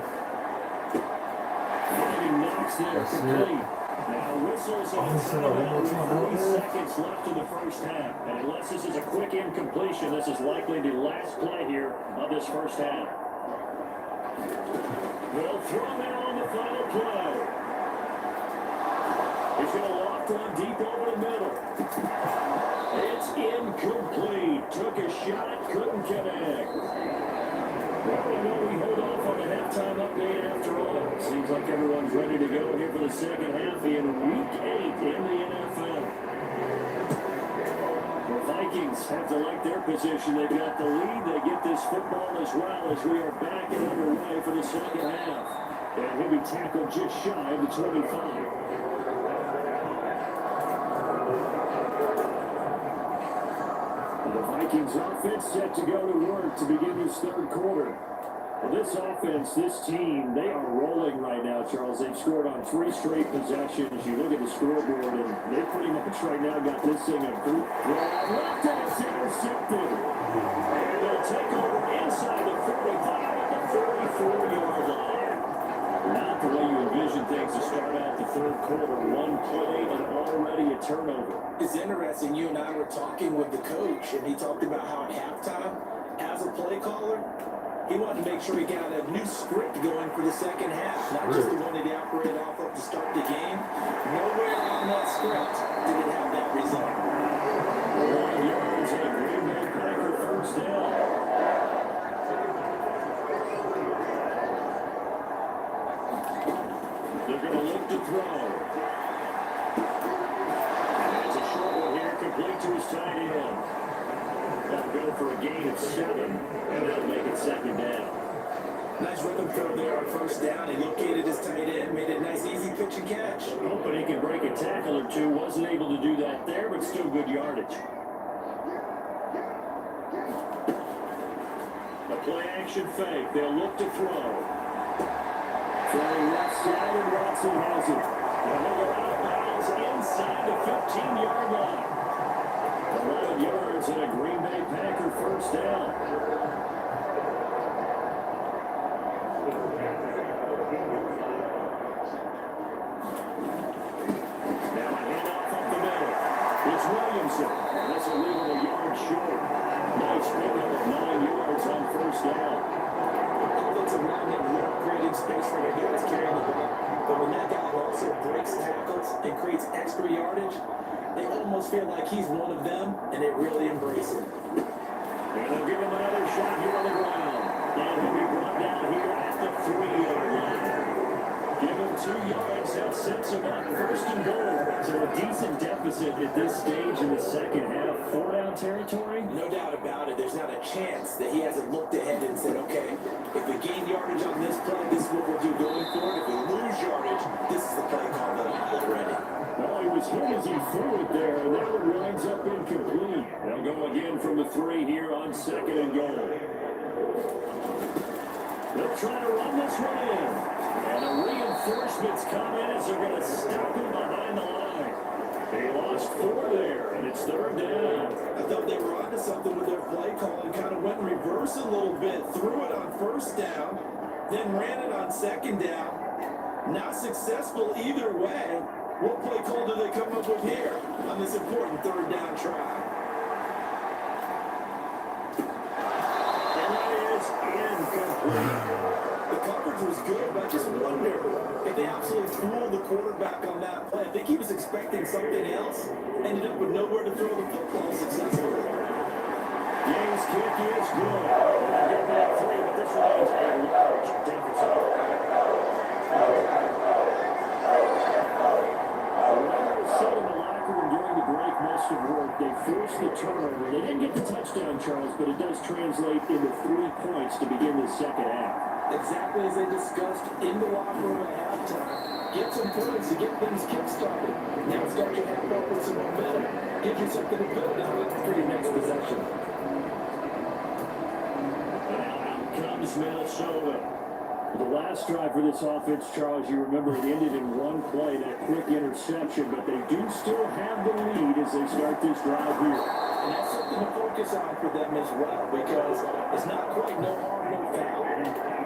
Finding Knox there complete. Now whistles on the sideline with 3 seconds left in the first half. And unless this is a quick incompletion, this is likely the last play here of this first half. They'll throw now on the final play. He's going to loft one deep over the middle. It's incomplete. Took a shot, couldn't connect. Well, we know we hold off on the halftime update after all. Seems like everyone's ready to go here for the second half in Week 8 in the NFL. The Vikings have to like their position. They've got the lead. They get this football as well as we are back and underway for the second half. And he'll be tackled just shy of the 25. The Vikings offense set to go to work to begin this third quarter. Well, this offense, this team, they are rolling right now, Charles. They've scored on 3 straight possessions. You look at the scoreboard, and they pretty much right now got this thing up through. Left and it's intercepted. And they'll take over inside the 45 at the 44-yard line. Not the way you envision things to start out the third quarter. One play and already a turnover. It's interesting. You and I were talking with the coach, and he talked about how at halftime, as a play caller, he wanted to make sure he got a new script going for the second half, not just the one that he operated off of to start the game. Nowhere on that script did it have that result. 1 yard and a Green Bay Packer first down. They're going to look to throw. That's a short one here, complete to his tight end. That'll go for a gain of 7, and that'll make it second down. Nice rhythm throw there on first down. He located his tight end, made it a nice, easy pitch and catch. Hoping he can break a tackle or two. Wasn't able to do that there, but still good yardage. A play-action fake. They'll look to throw. Throwing left side, and Watson has it. And he'll go out of bounds inside the 15-yard line. 11 yards and a Green Bay Packer first down. Now a handoff up the middle. It's Williamson. This will leave him a yard short. Nice pickup of 9 yards on first down. Offensive linemen love creating space for their guys carrying the ball. But when that guy also breaks tackles and creates extra yardage, they almost feel like he's one of them, and they really embrace it. And they'll give him another shot here on the ground. And he'll be brought down here at the 3-yard line. Give him 2 yards. That sets him up first and goal. So a decent deficit at this stage in the second half. 4-down territory? No doubt about it. There's not a chance that he hasn't looked ahead and said, okay, if we gain yardage on this play, this is what we'll do going forward. If we lose yardage, this is the play call that I'm already. Well, he was hit as he threw it there, and now it winds up incomplete. They'll go again from the 3 here on second and goal. They'll try to run this one in. And the reinforcements come in as they're going to stop him behind the line. They lost 4 there, and it's third down. I thought they were onto something with their play call and kind of went in reverse a little bit, threw it on first down, then ran it on second down. Not successful either way. What play call do they come up with here on this important third down try? And that is incomplete. The coverage was good, but I just wonder if they absolutely fooled the quarterback on that play. I think he was expecting something else. Ended up with nowhere to throw the football successfully. James' kick is good. They'll get that three, but this remains a large deficit. Said in the locker room during the break most of work, they forced the turnover. They didn't get the touchdown, Charles, but it does translate into 3 points to begin the second half. Exactly as they discussed in the locker room at halftime. Get some points to get things kick-started. Now start your half off with some momentum. Give you something to build on for your next possession. Out comes Minnesota. The last drive for this offense, Charles, you remember it ended in one play, that quick interception, but they do still have the lead as they start this drive here. And that's something to focus on for them as well, because it's not quite no harm, no foul.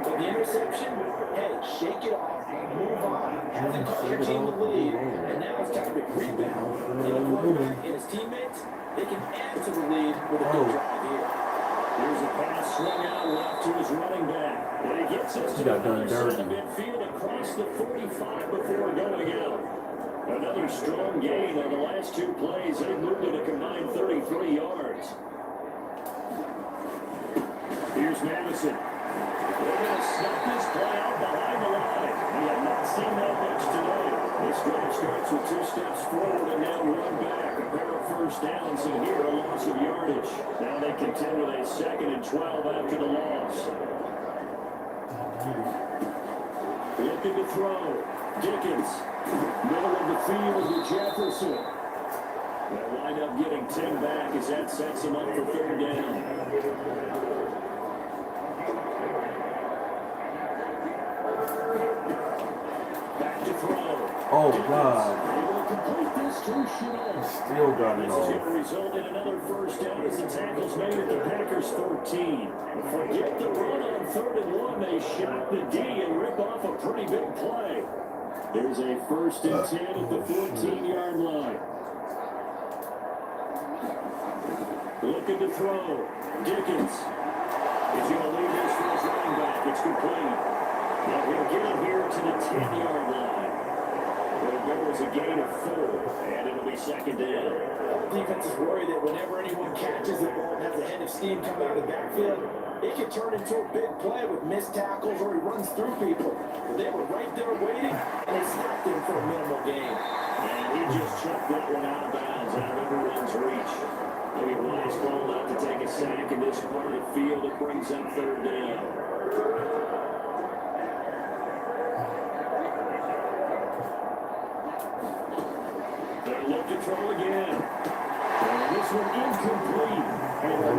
But the interception, hey, shake it off, move on, have the your team the lead, and now it's time to rebound. And the quarterback and his teammates, they can add to the lead with a good drive here. Here's a pass swung out left to his running back. And he gets us to the other side of midfield across the 45 before going out. Another strong gain on the last 2 plays. They moved it a combined 33 yards. Here's Madison. They're going to snap this play out behind the line. We have not seen that much today. This drive starts with 2 steps forward and now 1 back. A pair of first downs and here a loss of yardage. Now they contend with a 2nd and 12 after the loss. Looking to throw. Dickens. Middle of the field to Jefferson. They'll wind up getting 10 back as that sets him up for 3rd down. Back to throw. Oh, Dickens. God. Able to complete this to Chanel. Still got it This is going to off. result in another first down as the tackle's made at the Packers 13. Forget the run on 3rd and 1. They shot the D and rip off a pretty big play. There's a 1st and 10 at the 14-yard line. Looking to throw. Dickens is going to lead this for his running back. It's complete. Now he'll get it here to the 10-yard line. There was a gain of 4, and it'll be 2nd down. Defense is worried that whenever anyone catches the ball and has a head of steam come out of the backfield, it can turn into a big play with missed tackles or he runs through people. But they were right there waiting, and they snapped him for a minimal gain. And he just chucked that one out of bounds, out of everyone's reach. Maybe a wise call not to take a sack in this part of the field. It brings up 3rd down. They'll look to throw again. And this one incomplete. And it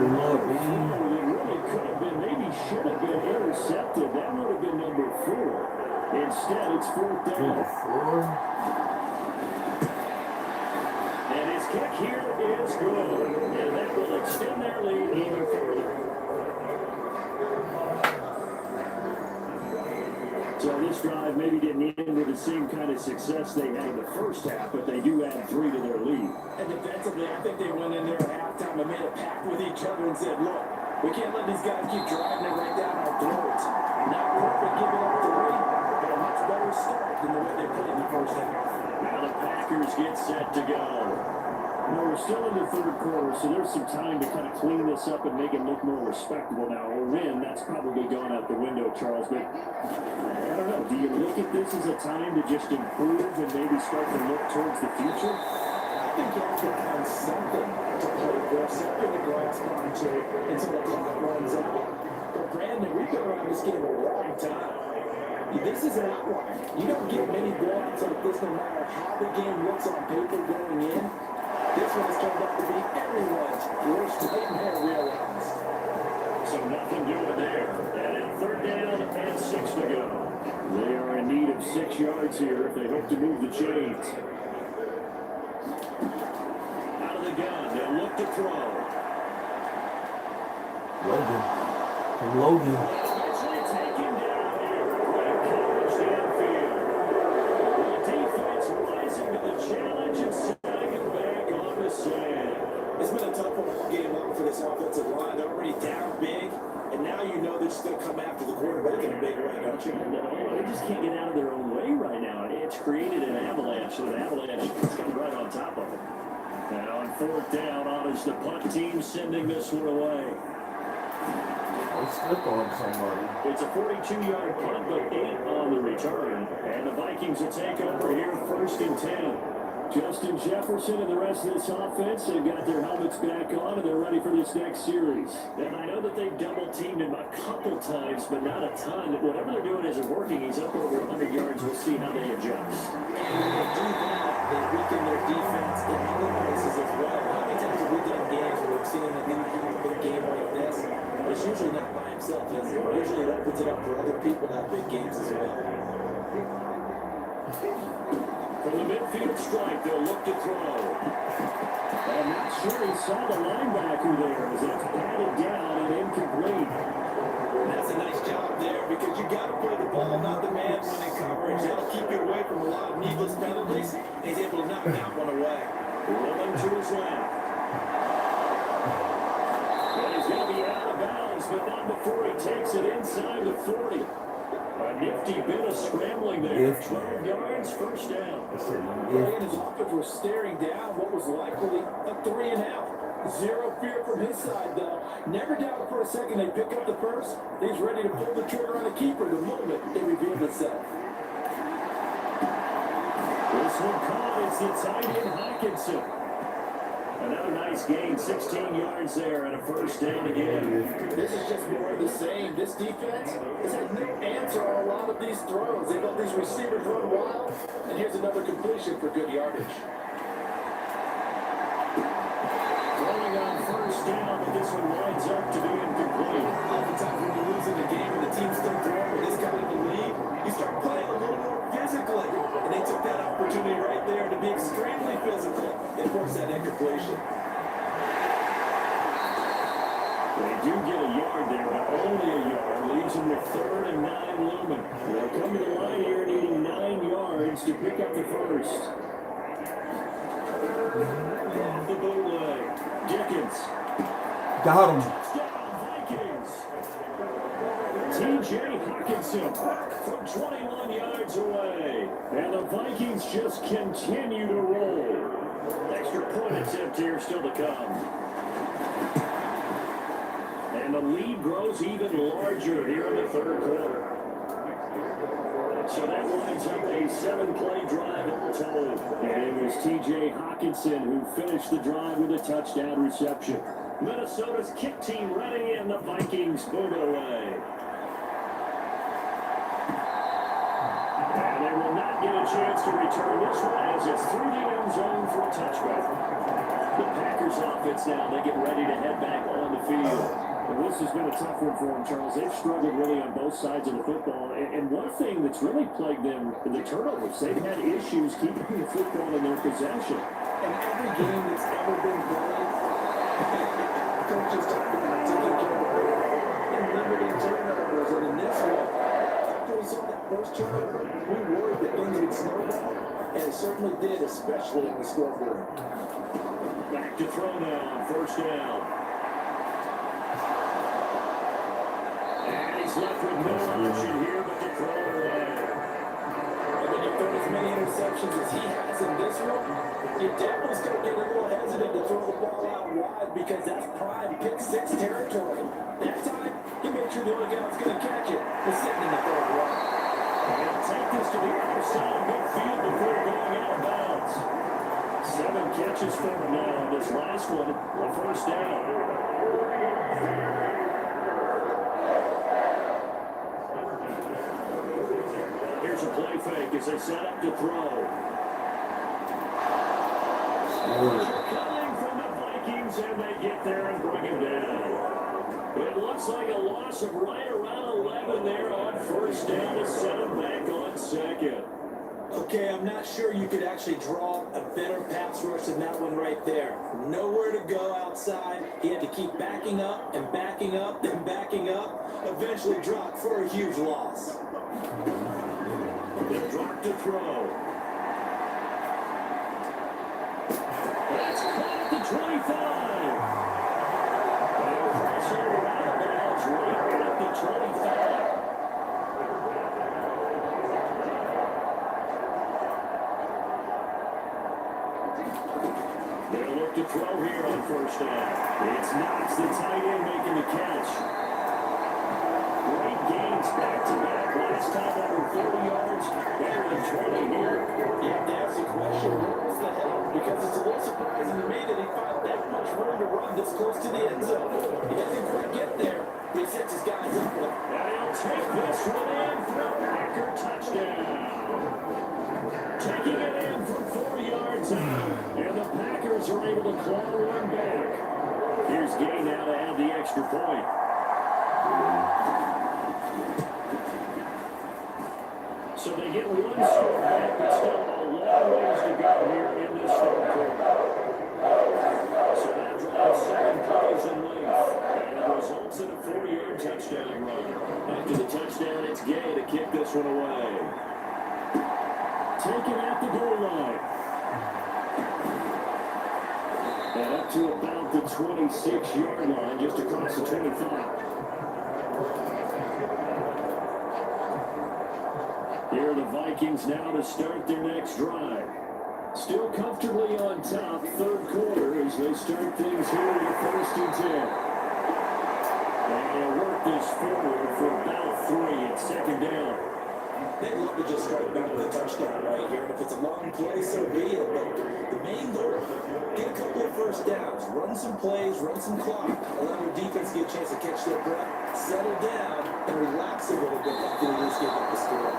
really could have been, maybe should have been intercepted. That would have been number 4. Instead, it's 4th down. Number 4? And his kick here is good. And that will extend their lead even further. So this drive maybe didn't end with the same kind of success they had in the first half, but they do add 3 to their lead. And defensively, I think they went in there at halftime and made a pact with each other and said, look, we can't let these guys keep driving it right down our throats. Not perfect giving up 3, but a much better start than the way they played in the first half. Now the Packers get set to go. Well, we're still in the 3rd quarter, so there's some time to kind of clean this up and make it look more respectable now. Or win, that's probably gone out the window, Charles. But I don't know. Do you look at this as a time to just improve and maybe start to look towards the future? I think you have to find something to play for, something to grasp onto until the clock runs out. But Brandon, we've been around this game a long time. This is an outlier. You don't get many blowouts like this no matter how the game looks on paper going in. This one has turned out to be everyone's worst nightmare realized. So nothing doing there. And in 3rd down and 6 to go. They are in need of 6 yards here if they hope to move the chains. Out of the gun, they'll look to throw. Logan. Eventually taken down here. to come after the quarterback in a big way, don't you? No, they just can't get out of their own way right now. It's created an avalanche, and an avalanche is coming right on top of it. And on fourth down, honors the punt team sending this one away. Let's slip on somebody. It's a 42-yard punt, but 8 on the return. And the Vikings will take over here, 1st and 10. Justin Jefferson and the rest of this offense have got their helmets back on, and they're ready for this next series. And I know that they've double-teamed him a couple times, but not a ton. Whatever they're doing isn't working. He's up over 100 yards. We'll see how they adjust. And when they do that, they weaken their defense in other places as well. How many times have we done games where we've seen a big game like this? It's usually not by himself, is it? Usually it opens it up for other people to have big games as well. From the midfield strike, they'll look to throw. I'm not sure he saw the linebacker there as it's batted down and incomplete. That's a nice job there because you got to play the ball, not the man running coverage. That'll keep you away from a lot of needless penalties. He's able to knock that one away. Rolling to his left. And he's going to be out of bounds, but not before he takes it inside the 40. A nifty bit of scrambling there. 12 yards, 1st down. Ray and his offense were staring down what was likely a 3 and out. Zero fear from his side, though. Never doubted for a second they pick up the first. He's ready to pull the trigger on a keeper the moment it revealed itself. This one caught. It's the tight end Hawkinson. Another nice gain, 16 yards there, and a 1st down again. This is just more of the same. This defense has had no answer on a lot of these throws. They let these receivers run wild, and here's another completion for good yardage. Throwing on 1st down, but this one winds up to be incomplete. Oftentimes when you're losing the game and the team's still throwing with this kind of a lead, you start playing a little more physically. And they took that opportunity right there to be extremely physical and force that incompletion. They do get a yard there, but only a yard. Leaves them with 3rd and 9 looming. They'll come to the line here needing 9 yards to pick up the first. Off the bootleg. Dickens. Got him. Touchdown Vikings. T.J. Hawkinson from 21 yards away. And the Vikings just continue to roll. Extra point attempt here still to come. And the lead grows even larger here in the 3rd quarter. So that winds up a 7-play drive all told. And it was T.J. Hawkinson who finished the drive with a touchdown reception. Minnesota's kick team ready, and the Vikings boot it away. And they will not get a chance to return this one as it's through the end zone for a touchback. The Packers offense now, they get ready to head back on the field. And this has been a tough one for them, Charles. They've struggled really on both sides of the football. And one thing that's really plagued them, the turnovers. They've had issues keeping the football in their possession. And every game that's ever been played, coaches talk about taking care of the ball and limiting turnovers. And in this one, after we saw that first turnover, we worried that things would snowball. And it certainly did, especially in the scoreboard. Back to throw now on 1st down. Left with no option here but to throw it away. And when you throw as many interceptions as he has in this one, you definitely start getting a little hesitant to throw the ball out wide because that's prime pick 6 territory. That time, he made sure the other guy was going to catch it. Was sitting in the 3rd row. And take this to the other side of midfield before going out of bounds. 7 catches for him now on this last one, a 1st down. Here's a play fake as they set up to throw. Coming from the Vikings, and they get there and bring him down. It looks like a loss of right around 11 there on 1st down to set him back on 2nd. Okay, I'm not sure you could actually draw a better pass rush than that one right there. Nowhere to go outside. He had to keep backing up and backing up and backing up. Eventually dropped for a huge loss. The drop to throw. That's caught at the 25. And pressure out of bounds right at the 25. They'll look to throw here on first down. It's Knox, the tight end, making the catch. Great gains back-to-back. Last time over 30 yards. Better than 20 here. You have to ask the question, where's the help? Because it's a little surprising to me that he found that much room to run this close to the end zone. He doesn't quite get there, but he sets his guys up with it. And he'll take this one in for a Packer touchdown. Taking it in from 4 yards out. And the Packers are able to claw one back. Here's Gay now to add the extra point. So they get one score back, but still a long ways to go here in this third quarter. So that drives 7 plays in length. And it results in a 4-yard touchdown run. After the touchdown, it's Gay to kick this one away. Taken at the goal line. And up to about the 26-yard line, just across the 25. Here are the Vikings now to start their next drive. Still comfortably on top, third quarter, as they start things here at 1st and 10. And they'll work this forward for about 3 at second down. They'd love to just strike back with a touchdown right here, and if it's a long play, so be it. But the main goal, get a couple of first downs, run some plays, run some clock, allow your defense to get a chance to catch their breath, settle down, and relax a little bit after they just get up the score.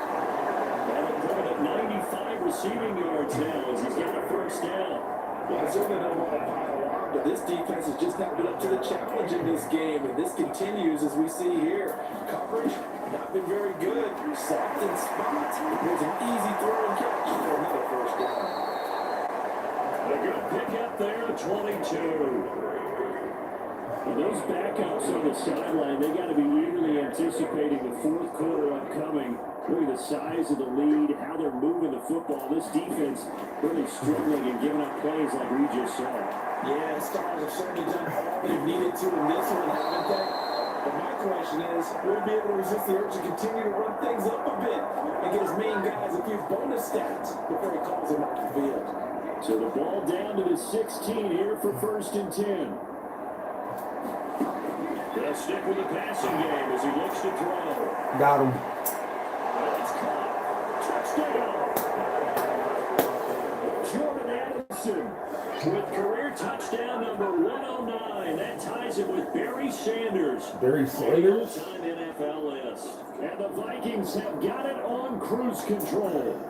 And a point at 95 receiving yards now as he's got a first down. Well, I certainly don't want to pile on, but this defense has just not been up to the challenge in this game, and this continues as we see here. Coverage, not been very good. Soft in spot. There's an easy throw and catch for another first down. A good pick up there at 22. And those backups on the sideline, they got to be eagerly anticipating the fourth quarter upcoming. Look at the size of the lead, how they're moving the football. This defense really struggling and giving up plays like we just saw. Yeah, Stars have certainly done all they've needed to in this one, haven't they? But my question is, will he be able to resist the urge to continue to run things up a bit and get his main guys a few bonus stats before he calls them off the field? So the ball down to the 16 here for 1st and 10. They'll stick with the passing game as he looks to throw. Got him. It's caught. Touchdown. Jordan Addison with career touchdown number 109. That ties it with Barry Sanders. Barry Sanders? All-time NFL list. And the Vikings have got it on cruise control.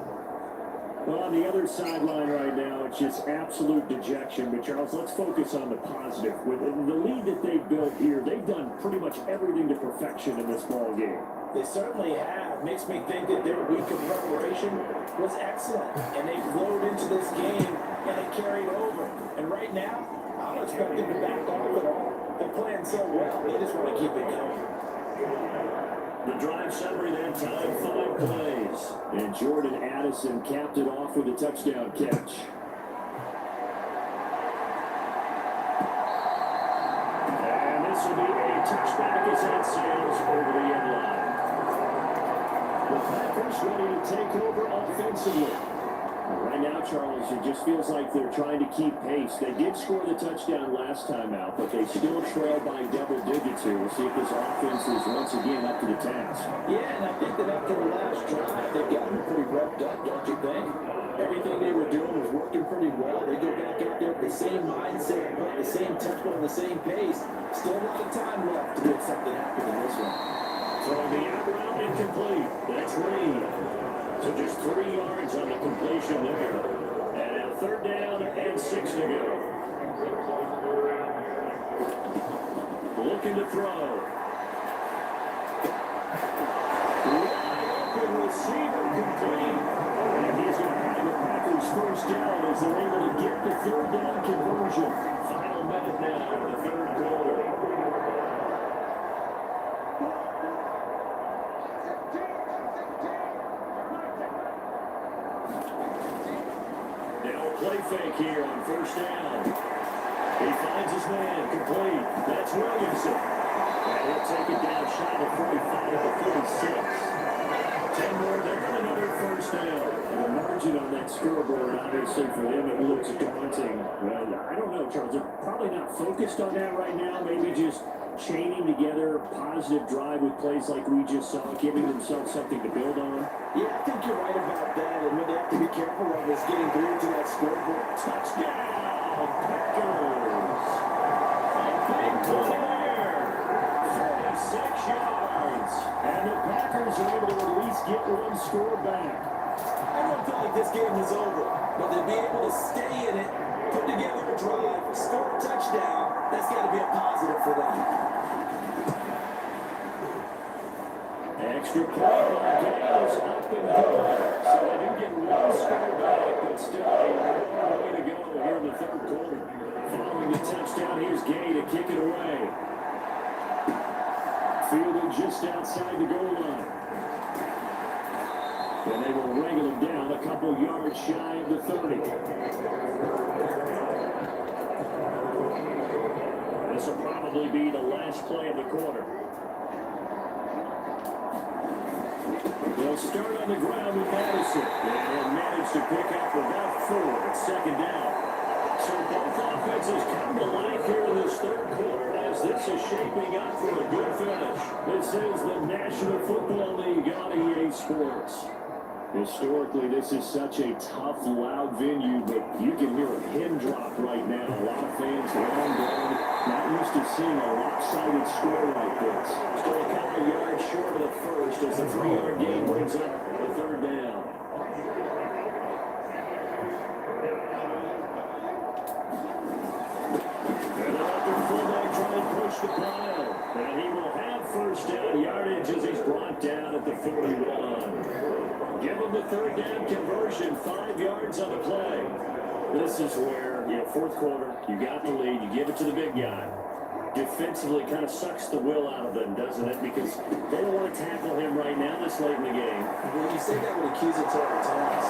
Well, on the other sideline right now, it's just absolute dejection. But, Charles, let's focus on the positive. With the lead that they've built here, they've done pretty much everything to perfection in this ball game. They certainly have. Makes me think that their week of preparation was excellent. And they flowed into this game, and it carried over. And right now, I don't expect them to back off at all. They're playing so well, they just want to keep it going. The drive summary that time, 5 plays. And Jordan Addison capped it off with a touchdown catch. And this will be a touchback as that sails over the end line. The Packers ready to take over offensively. Right now, Charles, it just feels like they're trying to keep pace. They did score the touchdown last time out, but they still trail by double digits here. We'll see if this offense is once again up to the task. Yeah, and I think that after the last drive, they've gotten pretty revved up, don't you think? Everything they were doing was working pretty well. They go back out there with the same mindset, the same tempo, and the same pace. Still a lot of time left to make something happen in this one. So the out route incomplete. That's Reed. So just 3 yards on the completion there. And now 3rd down and 6 to go. Looking to throw. Wide open receiver complete. And he's going to have the Packers first down as they're able to get the 3rd down conversion. Final minute now in the 3rd quarter. Play fake here on 1st down. He finds his man complete. That's Williamson. And he'll take it down shy of 45 at the 46. 10 more there and another first down. And the margin on that scoreboard, obviously, for them, it looks daunting. Well, I don't know, Charles. They're probably not focused on that right now. Maybe just chaining together a positive drive with plays like we just saw, giving themselves something to build on. Yeah, I think you're right about that. And what they have to be careful of is getting through to that scoreboard. Touchdown, Packers. Big play there. 46 yards. And the Packers are able to at least get one score back. I don't feel like this game is over, but they'll be able to stay in it, put together a drive, score a touchdown. That's got to be a positive for them. Extra point by Daniels up and good. So they do get one score back, but still a long way to go here in the third quarter. Following the touchdown, here's Gay to kick it away. Fielded just outside the goal line. And they will wrangle him down a couple yards shy of the 30. This will probably be the last play of the quarter. They'll start on the ground with Madison and manage to pick up about 4 at second down. So both offenses come to life here in this third quarter as this is shaping up for a good finish. This is the National Football League on EA Sports. Historically, this is such a tough, loud venue, but you can hear a pin drop right now. A lot of fans long gone, not used to seeing a lopsided score like this. Still a couple yards short of the first as the 3-yard gain brings up the third down. And another fullback trying to push the pile. And he will have first down yardage as he's brought down at the 41. Give him the third down conversion, 5 yards on the play. This is where, fourth quarter, you got the lead, you give it to the big guy. Defensively kind of sucks the will out of them, doesn't it? Because they don't want to tackle him right now this late in the game. When you say that with accusatory tones,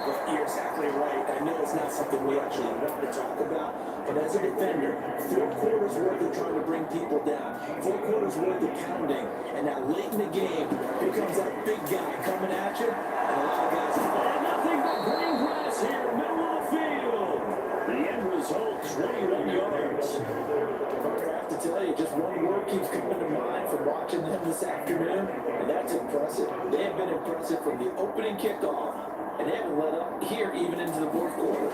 but you're exactly right. I know it's not something we actually want to talk about, but as a defender, 4 quarters worth of trying to bring people down, 4 quarters worth of pounding, and now late in the game, here comes that big guy coming at you, and a lot of guys are nothing but green grass here, middle of the field. The end result, 21 yards. I have to tell you, just one word keeps coming to mind from watching them this afternoon, and that's impressive. They have been impressive from the opening kickoff, and they haven't let up here even into the fourth quarter.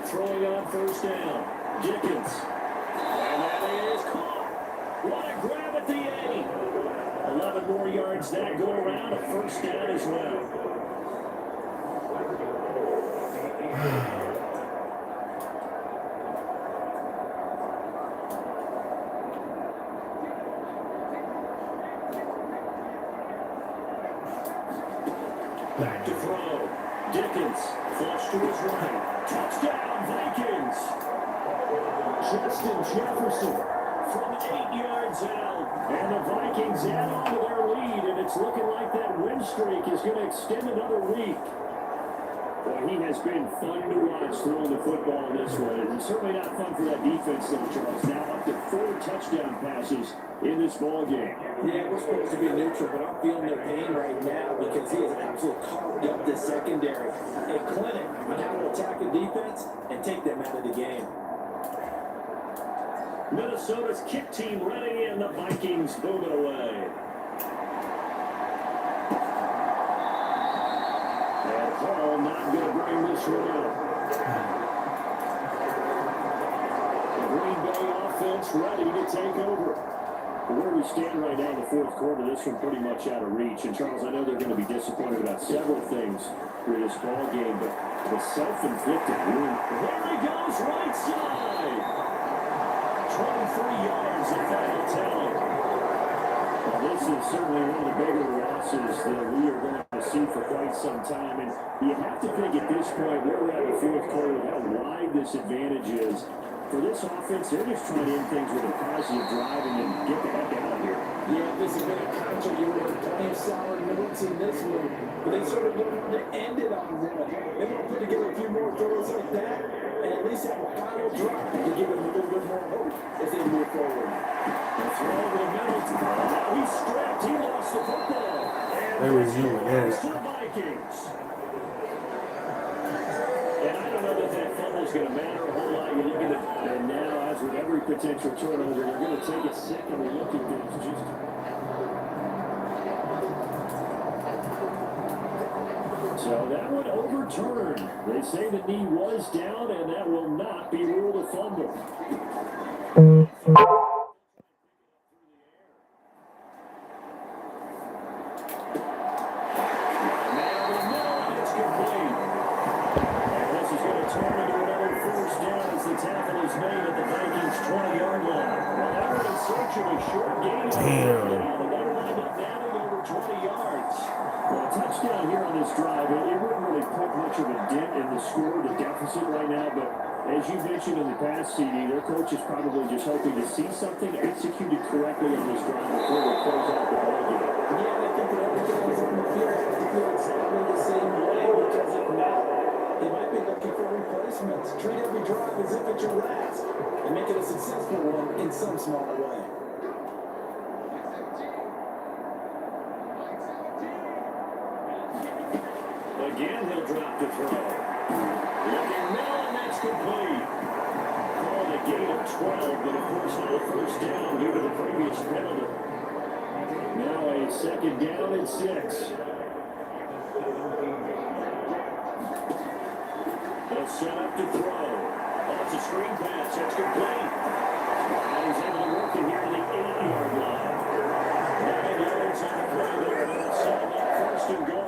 Throwing on first down, Dickens. And that is caught. What a grab at the 8. 11 more yards that go around, a first down as well. Back to throw. Dickens, flush to his right. Touchdown, Vikings. Justin Jefferson from 8 yards out. And the Vikings add on to their lead, and it's looking like that win streak is going to extend another week. Boy, he has been fun to watch throwing the football in this one. And certainly not fun for that defense, though, Charles. Now up to 4 touchdown passes in this ball game. Yeah, we're supposed to be neutral, but I'm feeling their pain right now because he has absolutely carved up this secondary. A clinic on how to attack a defense and take them out of the game. Minnesota's kick team ready, and the Vikings boom it away. And Hall not going to bring this one up. The Green Bay offense ready to take over. Where we stand right now in the fourth quarter, this one pretty much out of reach. And Charles, I know they're going to be disappointed about several things for this ball game, but the self-inflicted wound. There he goes, right side. 23 yards of final tally. Well, this is certainly one of the bigger losses that we are going to see for quite some time. And you have to think at this point, where we're at the fourth quarter, how wide this advantage is. For this offense, they're just trying to end things with a positive drive and then get the heck out of here. Yeah, this has been a counter. You would have plenty of solid minutes in this one, but they sort of don't want to end it on one. They want to put together a few more throws like that, and at least have a final drive to give them a little bit more hope as they move forward. The throw over the middle. Now he's strapped. He lost the football. And They were zooming in. to the Vikings. And I don't know that fumble's going to matter a whole lot. You look at it, and now, as with every potential turnover, they're going to take a second look at things. So that one overturned. They say the knee was down, and that will not be ruled a fumble. Touchdown here on this drive. It wouldn't really put much of a dent in the score, the deficit right now, but as you mentioned in the past, CD, their coach is probably just hoping to see something executed correctly on this drive before they close out the ball game. Yeah, I think that everything is on the field has to feel exactly the same way because if not, they might be looking for replacements. Treat every drive as if it's your last and make it a successful one in some small way. Again, he'll drop the throw. Looking now, and that's complete. Called a gain of 12, but of course not a first down due to the previous penalty. Now a second down and 6. They'll set up to throw. That's a screen pass. That's complete. And he's able to work it here to the 8-yard line. 9 yards on the play there, and it'll set up first and goal.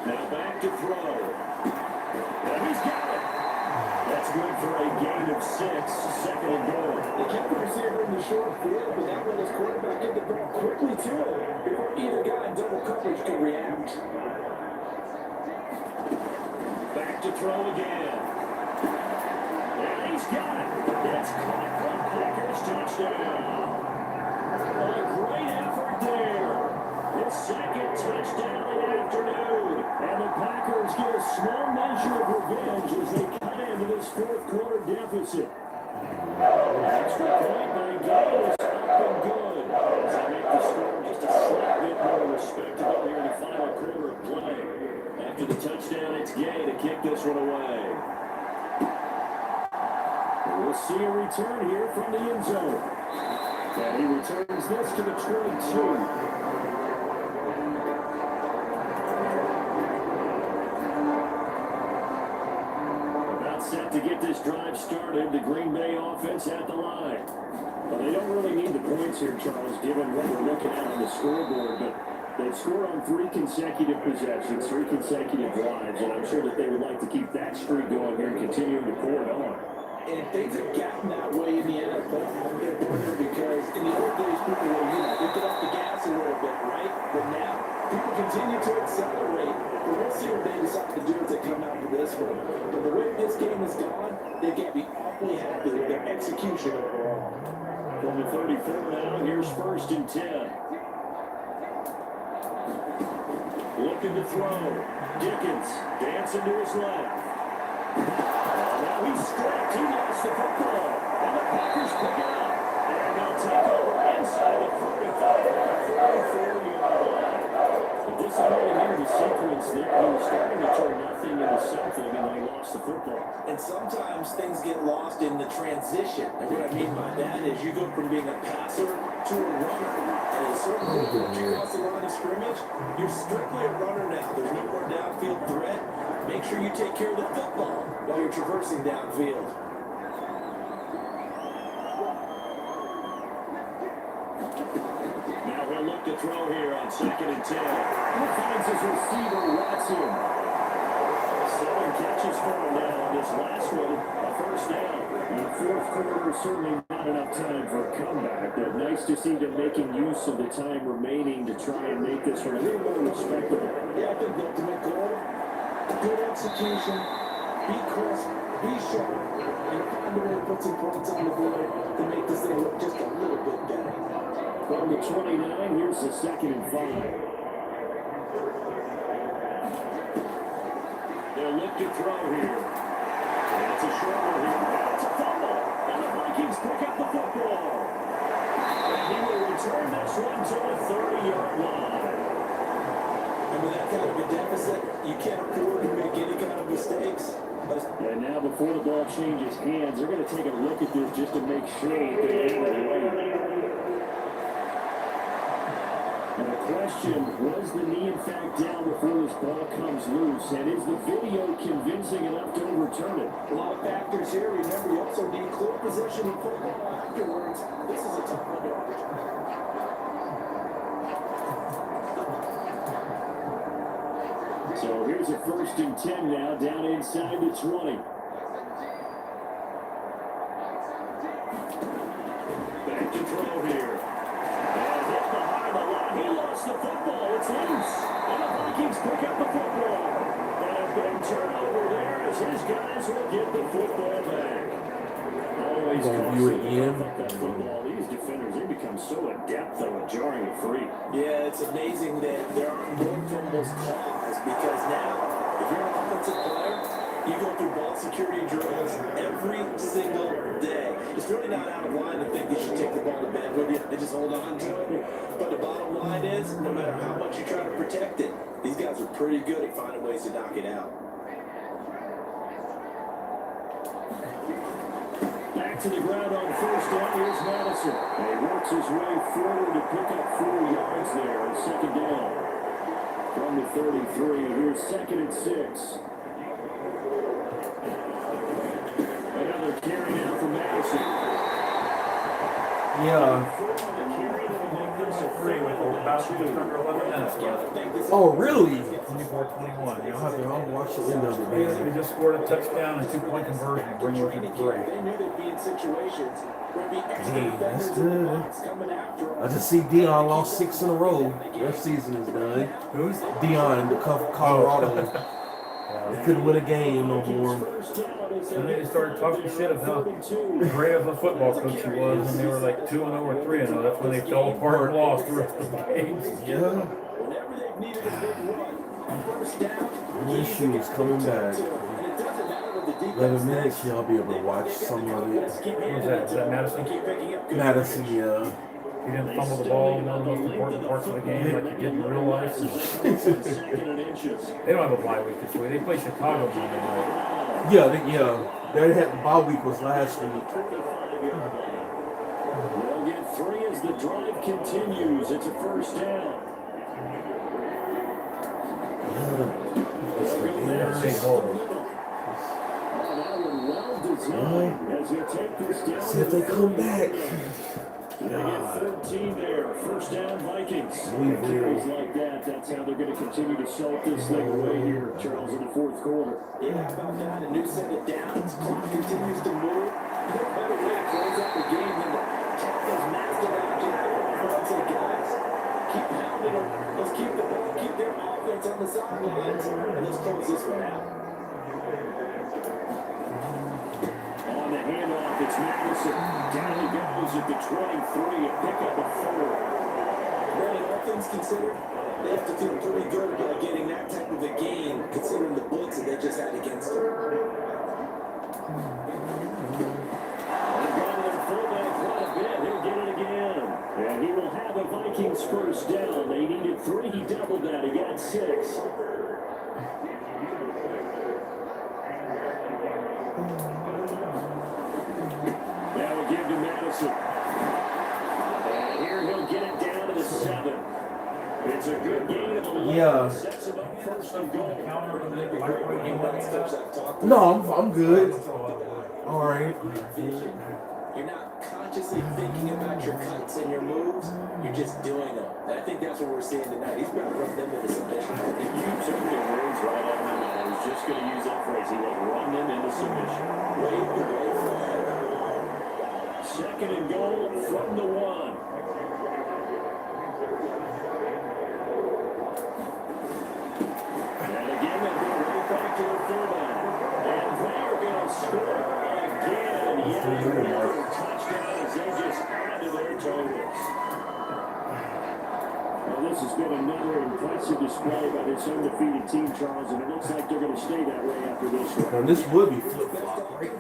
Now back to throw. And he's got it. That's good for a gain of 6. Second and goal. They kept the receiver in the short field, but that let his quarterback get the ball quickly to it before either guy in double coverage could react. Back to throw again. And he's got it. That's caught from Packers touchdown. A great effort there. His second touchdown in the afternoon. And the Packers get a small measure of revenge as they cut into this fourth quarter deficit. Extra point by Gale is up and good. As they make the score just a slight bit more respectable here in the final quarter of play. After the touchdown, it's Gay to kick this one away. We'll see a return here from the end zone. And he returns this to the 22. Set to get this drive started. The Green Bay offense at the line. Well, they don't really need the points here, Charles, given what we're looking at on the scoreboard, but they've scored on 3 consecutive possessions, 3 consecutive drives, and I'm sure that they would like to keep that streak going here and continuing to pour it on. And things have gotten that way in the NFL, they're wondering because in the old days, people were, they get off the gas a little bit, right? But now, people continue to accelerate. But we'll see what they decide to do as they come out to this one. But the way this game has gone, they can be awfully happy with their execution overall. From the 34 now, here's first and 10. Looking to throw. Dickens dancing to his left. Now he's strapped. He lost the football. And the Packers pick it up. And they'll take over inside the 45 and 44-yard line. But disappointing here, the sequence there. He was starting to turn nothing into something, and they lost the football. And sometimes things get lost in the transition. And what I mean by that is you go from being a passer to a runner. And at a certain point, once you cross the line of scrimmage, you're strictly a runner now. There's no more downfield threat. Make sure you take care of the football while you're traversing downfield. Now he'll look to throw here on 2nd and 10. He finds his receiver, Watson. 7 catches for him now on this last one. A first down. In the fourth quarter, certainly not enough time for a comeback, but nice to see them making use of the time remaining to try and make this one a little more respectable. Yeah, I think the ultimate goal, good execution, be crisp, be sharp, and find a way to put some points on the board to make this thing look just a little bit better. From the 29, here's the 2nd and 5. They'll look to throw here. And it's a short one here. It's a fumble. And the Vikings pick up the football. And he will return this one to the 30-yard line. And with that kind of a deficit, you can't afford to make any kind of mistakes. And now before the ball changes hands, they're going to take a look at this just to make sure that they have it right. And the question, was the knee in fact down before this ball comes loose? And is the video convincing enough to overturn it? A lot of factors here. Remember, you also need clear position in football afterwards. This is a tough one to overturn. So here's a 1st and 10 now, down inside the 20. Back to throw here. And hit behind the line. He lost the football. It's loose. And the Vikings pick up the football. And a big turnover there as his guys will get the football back. Always that football. These defenders, they become so adept though at jarring it free. Yeah, it's amazing that there aren't more fumbles caused because now, if you're an offensive player, you go through ball security drills every single day. It's really not out of line to think you should take the ball to bed with you and just hold on to it. But the bottom line is, no matter how much you try to protect it, these guys are pretty good at finding ways to knock it out. Back to the ground on 1st down. Here's Madison. And he works his way forward to pick up 4 yards there on 2nd down. From the 33, here's 2nd and 6. Another carry now from Madison. Oh, really? 24-21. I'll watch it later. They just scored a touchdown and 2-point conversion. Bring it to 3. They knew they'd be in situations where the extra Hey, that's defenders and good. blocks coming after them. I just see Dion lost 6 in a row. Their season is done. Who's? Dion, the Colorado. They couldn't win a game no more. And they started talking shit about how great of a football coach he was when they were like 2-0 or 3-0. That's when they fell apart and lost the rest of the games. Yeah. Whenever they've needed a big run, first down, Winshew is coming back. and it doesn't matter what the defense 11 minutes, y'all be able to watch some of it. Who's that? Is that Madison? Madison, yeah. He didn't fumble the ball in one of the most important parts of the game like he did in real life. They don't have a bye week this week. They play Chicago Monday night. Yeah. They had the bye week was last week. They'll get 3 as the drive continues. It's a 1st down. Big hole. See if they come back. They get 14 there. 1st down, Vikings. Carries like that. That's how they're going to continue to salt this thing away here, Charles, in the 4th quarter. Yeah, about that. A new set of downs. Clock continues to move. No better way to close out the game than to tap those master action offensive guys. Keep pounding them. Let's keep the ball. Keep their offense on the sidelines. And let's close this one out. On the handoff, it's Madison. Down he goes at the 23 and pick up a 4. Really, all things considered, they have to feel pretty good about getting that type of a game, considering the blitz that they just had against them. They've gone their fullback quite a bit. He'll get it again. And he will have a Vikings 1st down. They needed 3. He doubled that. He got 6. Now we'll give to Madison. And here he'll get it down to the 7. It's a good game of 11. Yeah. Sets him up 1st and goal. No, I'm good. All right. You're not consciously thinking about your cuts and your moves. You're just doing them. And I think that's what we're seeing tonight. He's going to run them into submission. If you took the words right out of my mouth, I was just going to use that phrase. He will run them into submission. Wave the way flag. Second and goal from the 1. And again, they'll go right back to the fullback. And they're going to score again. Yet another touchdown as they just add to their totals. Well, this has been another impressive display by this undefeated team, Charles, and it looks like they're going to stay that way after this one. Now, this would be flip-flop, right?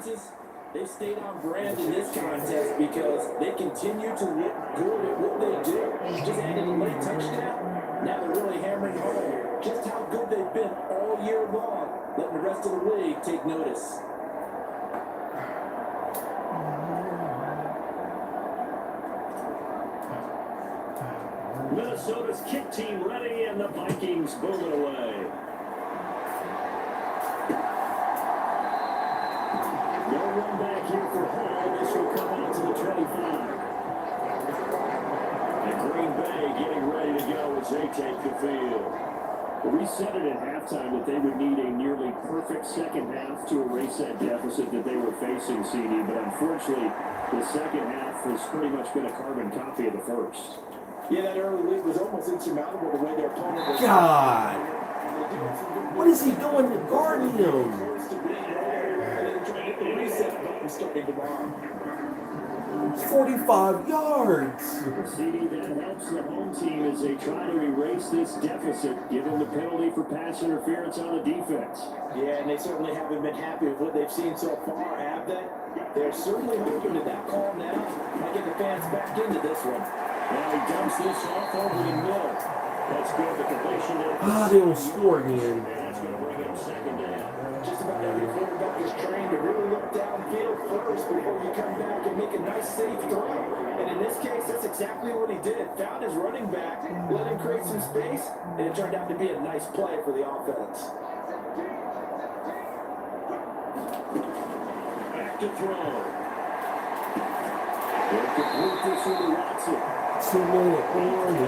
They stayed on brand in this contest because they continue to look good at what they do. Just added a late touchdown. Now they're really hammering home just how good they've been all year long, letting the rest of the league take notice. Minnesota's kick team ready, and the Vikings boom it away. No run back here for Hall. This will come out to the 25. And Green Bay getting ready to go as they take the field. Well, we said it at halftime that they would need a nearly perfect second half to erase that deficit that they were facing, CD. But unfortunately, the second half has pretty much been a carbon copy of the first. Yeah, that early lead was almost insurmountable the way their opponent was. God! What is he doing to guard him? Starting tomorrow. 45 yards! CD, that helps the home team as they try to erase this deficit, given the penalty for pass interference on the defense. Yeah, and they certainly haven't been happy with what they've seen so far, have they? They're certainly hoping that that call now might get the fans back into this one. Now he dumps this off over the middle. That's good. The completion there. Ah, they will score again. That's going to bring him second down. Just about every quarterback is trained to really look downfield first before you come back and make a nice safe throw. And in this case, that's exactly what he did. Found his running back, let him create some space, and it turned out to be a nice play for the offense. Back to throw. They'll complete this one to Watson. 2 minute warning. And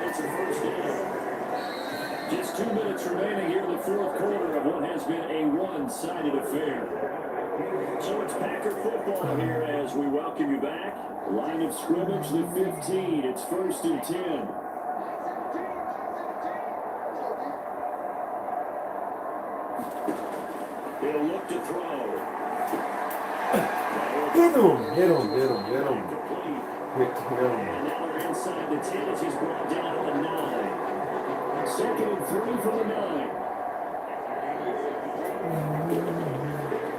it's a first down. Just 2 minutes remaining here in the fourth quarter of what has been a one-sided affair. So it's Packer football here as we welcome you back. Line of scrimmage, the 15. It's 1st and 10. He'll look to throw. Hit him! Hit him! Hit him! Hit him! Hit him! And now they're inside the 10 as he's brought down to the 9. 2nd and 3 from the 9.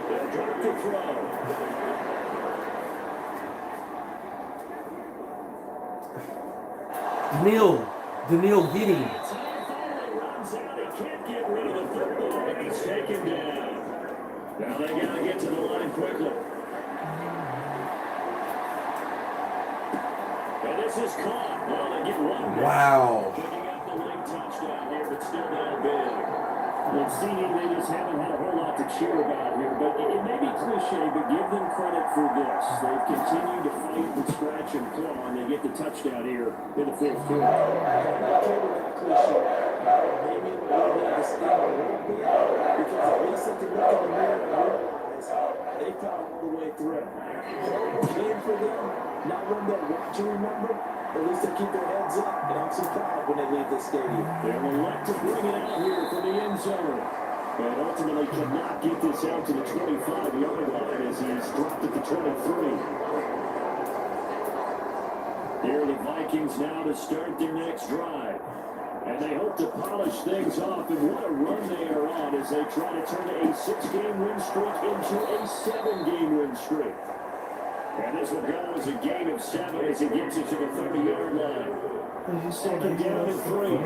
They'll drop to throw. Daniil, get him. Runs out. He can't get rid of the football, and he's taken down. Now they got to get to the line quickly. And this is caught. Well, they get one. Wow. Picking up the late touchdown here, but still down big. Well, CD, they just haven't had a whole lot to cheer about here, but it may be cliche, but give them credit for this. They've continued to fight and scratch and claw, and they get the touchdown here in the fourth quarter. Maybe it will be a stay a little bit because at least if you look at the mirror and realize they fought all the way through. Horrible game for them, not one they'll want to remember. At least they keep their heads up and have some pride when they leave the stadium. They'll elect to bring it out here for the end zone. But ultimately cannot get this out to the 25-yard line as he's dropped at the 23. Here are the Vikings now to start their next drive. And they hope to polish things off, and what a run they are on as they try to turn a 6-game win streak into a 7-game win streak. And this will go as a gain of 7 as he gets it to the 30-yard line. 2nd down and 3.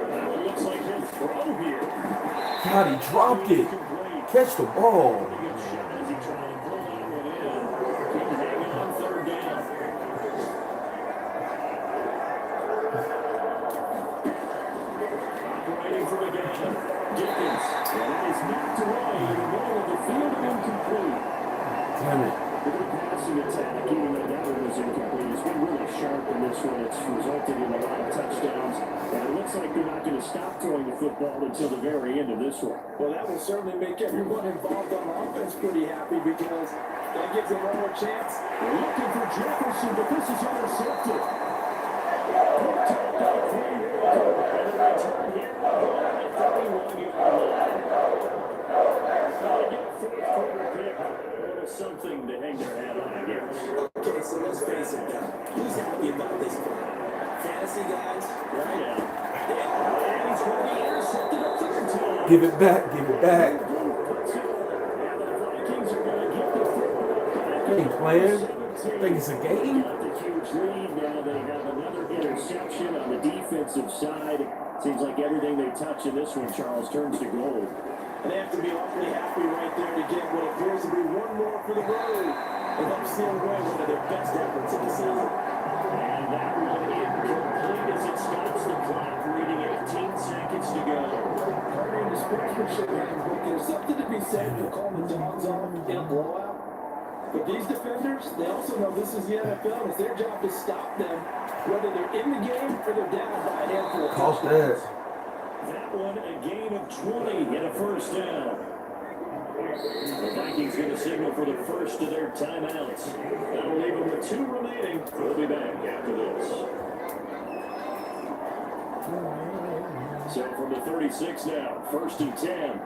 Now it looks like he'll throw here. God, he dropped it. Catch the ball. As he tried to pull that one in. Couldn't hang on 3rd down. Operating from again. Dickens. And it is knocked away in the middle of the field and incomplete. Damn it. The good passing attack, even though that one was incomplete, has been really sharp in this one. It's resulted in a lot of touchdowns, and it looks like they're not going to stop throwing the football until the very end of this one. Well, that will certainly make everyone involved on offense pretty happy because that gives them one more chance. Looking for Jefferson, but this is intercepted. Something to hang their hat on, I guess. Okay, so let's face it, who's happy about this play? Fantasy guys, right? Yeah. And he's going to be intercepted a third time. Give it back. Give it back. Now the Vikings are going to get the football back. Hey, players. Think it's a game? Got the huge lead. Now they have another interception on the defensive side. Seems like everything they touch in this one, Charles, turns to gold. And they have to be awfully happy right there to get what appears to be one more for the road. And help steal away one of their best efforts of the season. And that one incomplete as it stops the clock, reading 18 seconds to go. Partnering the sportsmanship, but there's something to be said for calling the dogs off in a blowout. But these defenders, they also know this is the NFL. It's their job to stop them, whether they're in the game or they're down by a handful of Cost touchdowns. that. That one a gain of 20 and a first down. The Vikings going to signal for the first of their timeouts. That'll leave them with 2 remaining. We'll be back after this. So from the 36 now, first and 10.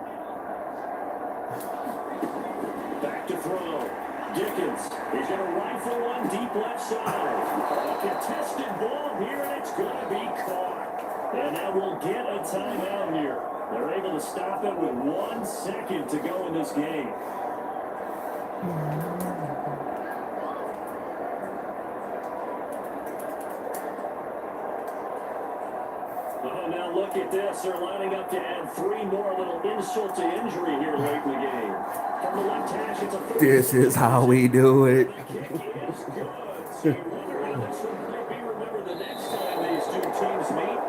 Back to throw. Dickens is going to rifle one deep left side. A contested ball here, and it's going to be caught. And that will get a timeout here. They're able to stop it with 1 second to go in this game. Oh, now look at this. They're lining up to add 3 more. Little insult to injury here late in the game. From the left hash, it's a This is how we do it. The kick is good. So you wonder how this one might be remembered the next time these two teams meet.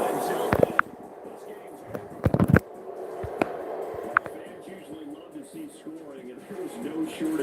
Until then, this game's over. Fans usually love to see scoring, and there's no shortage.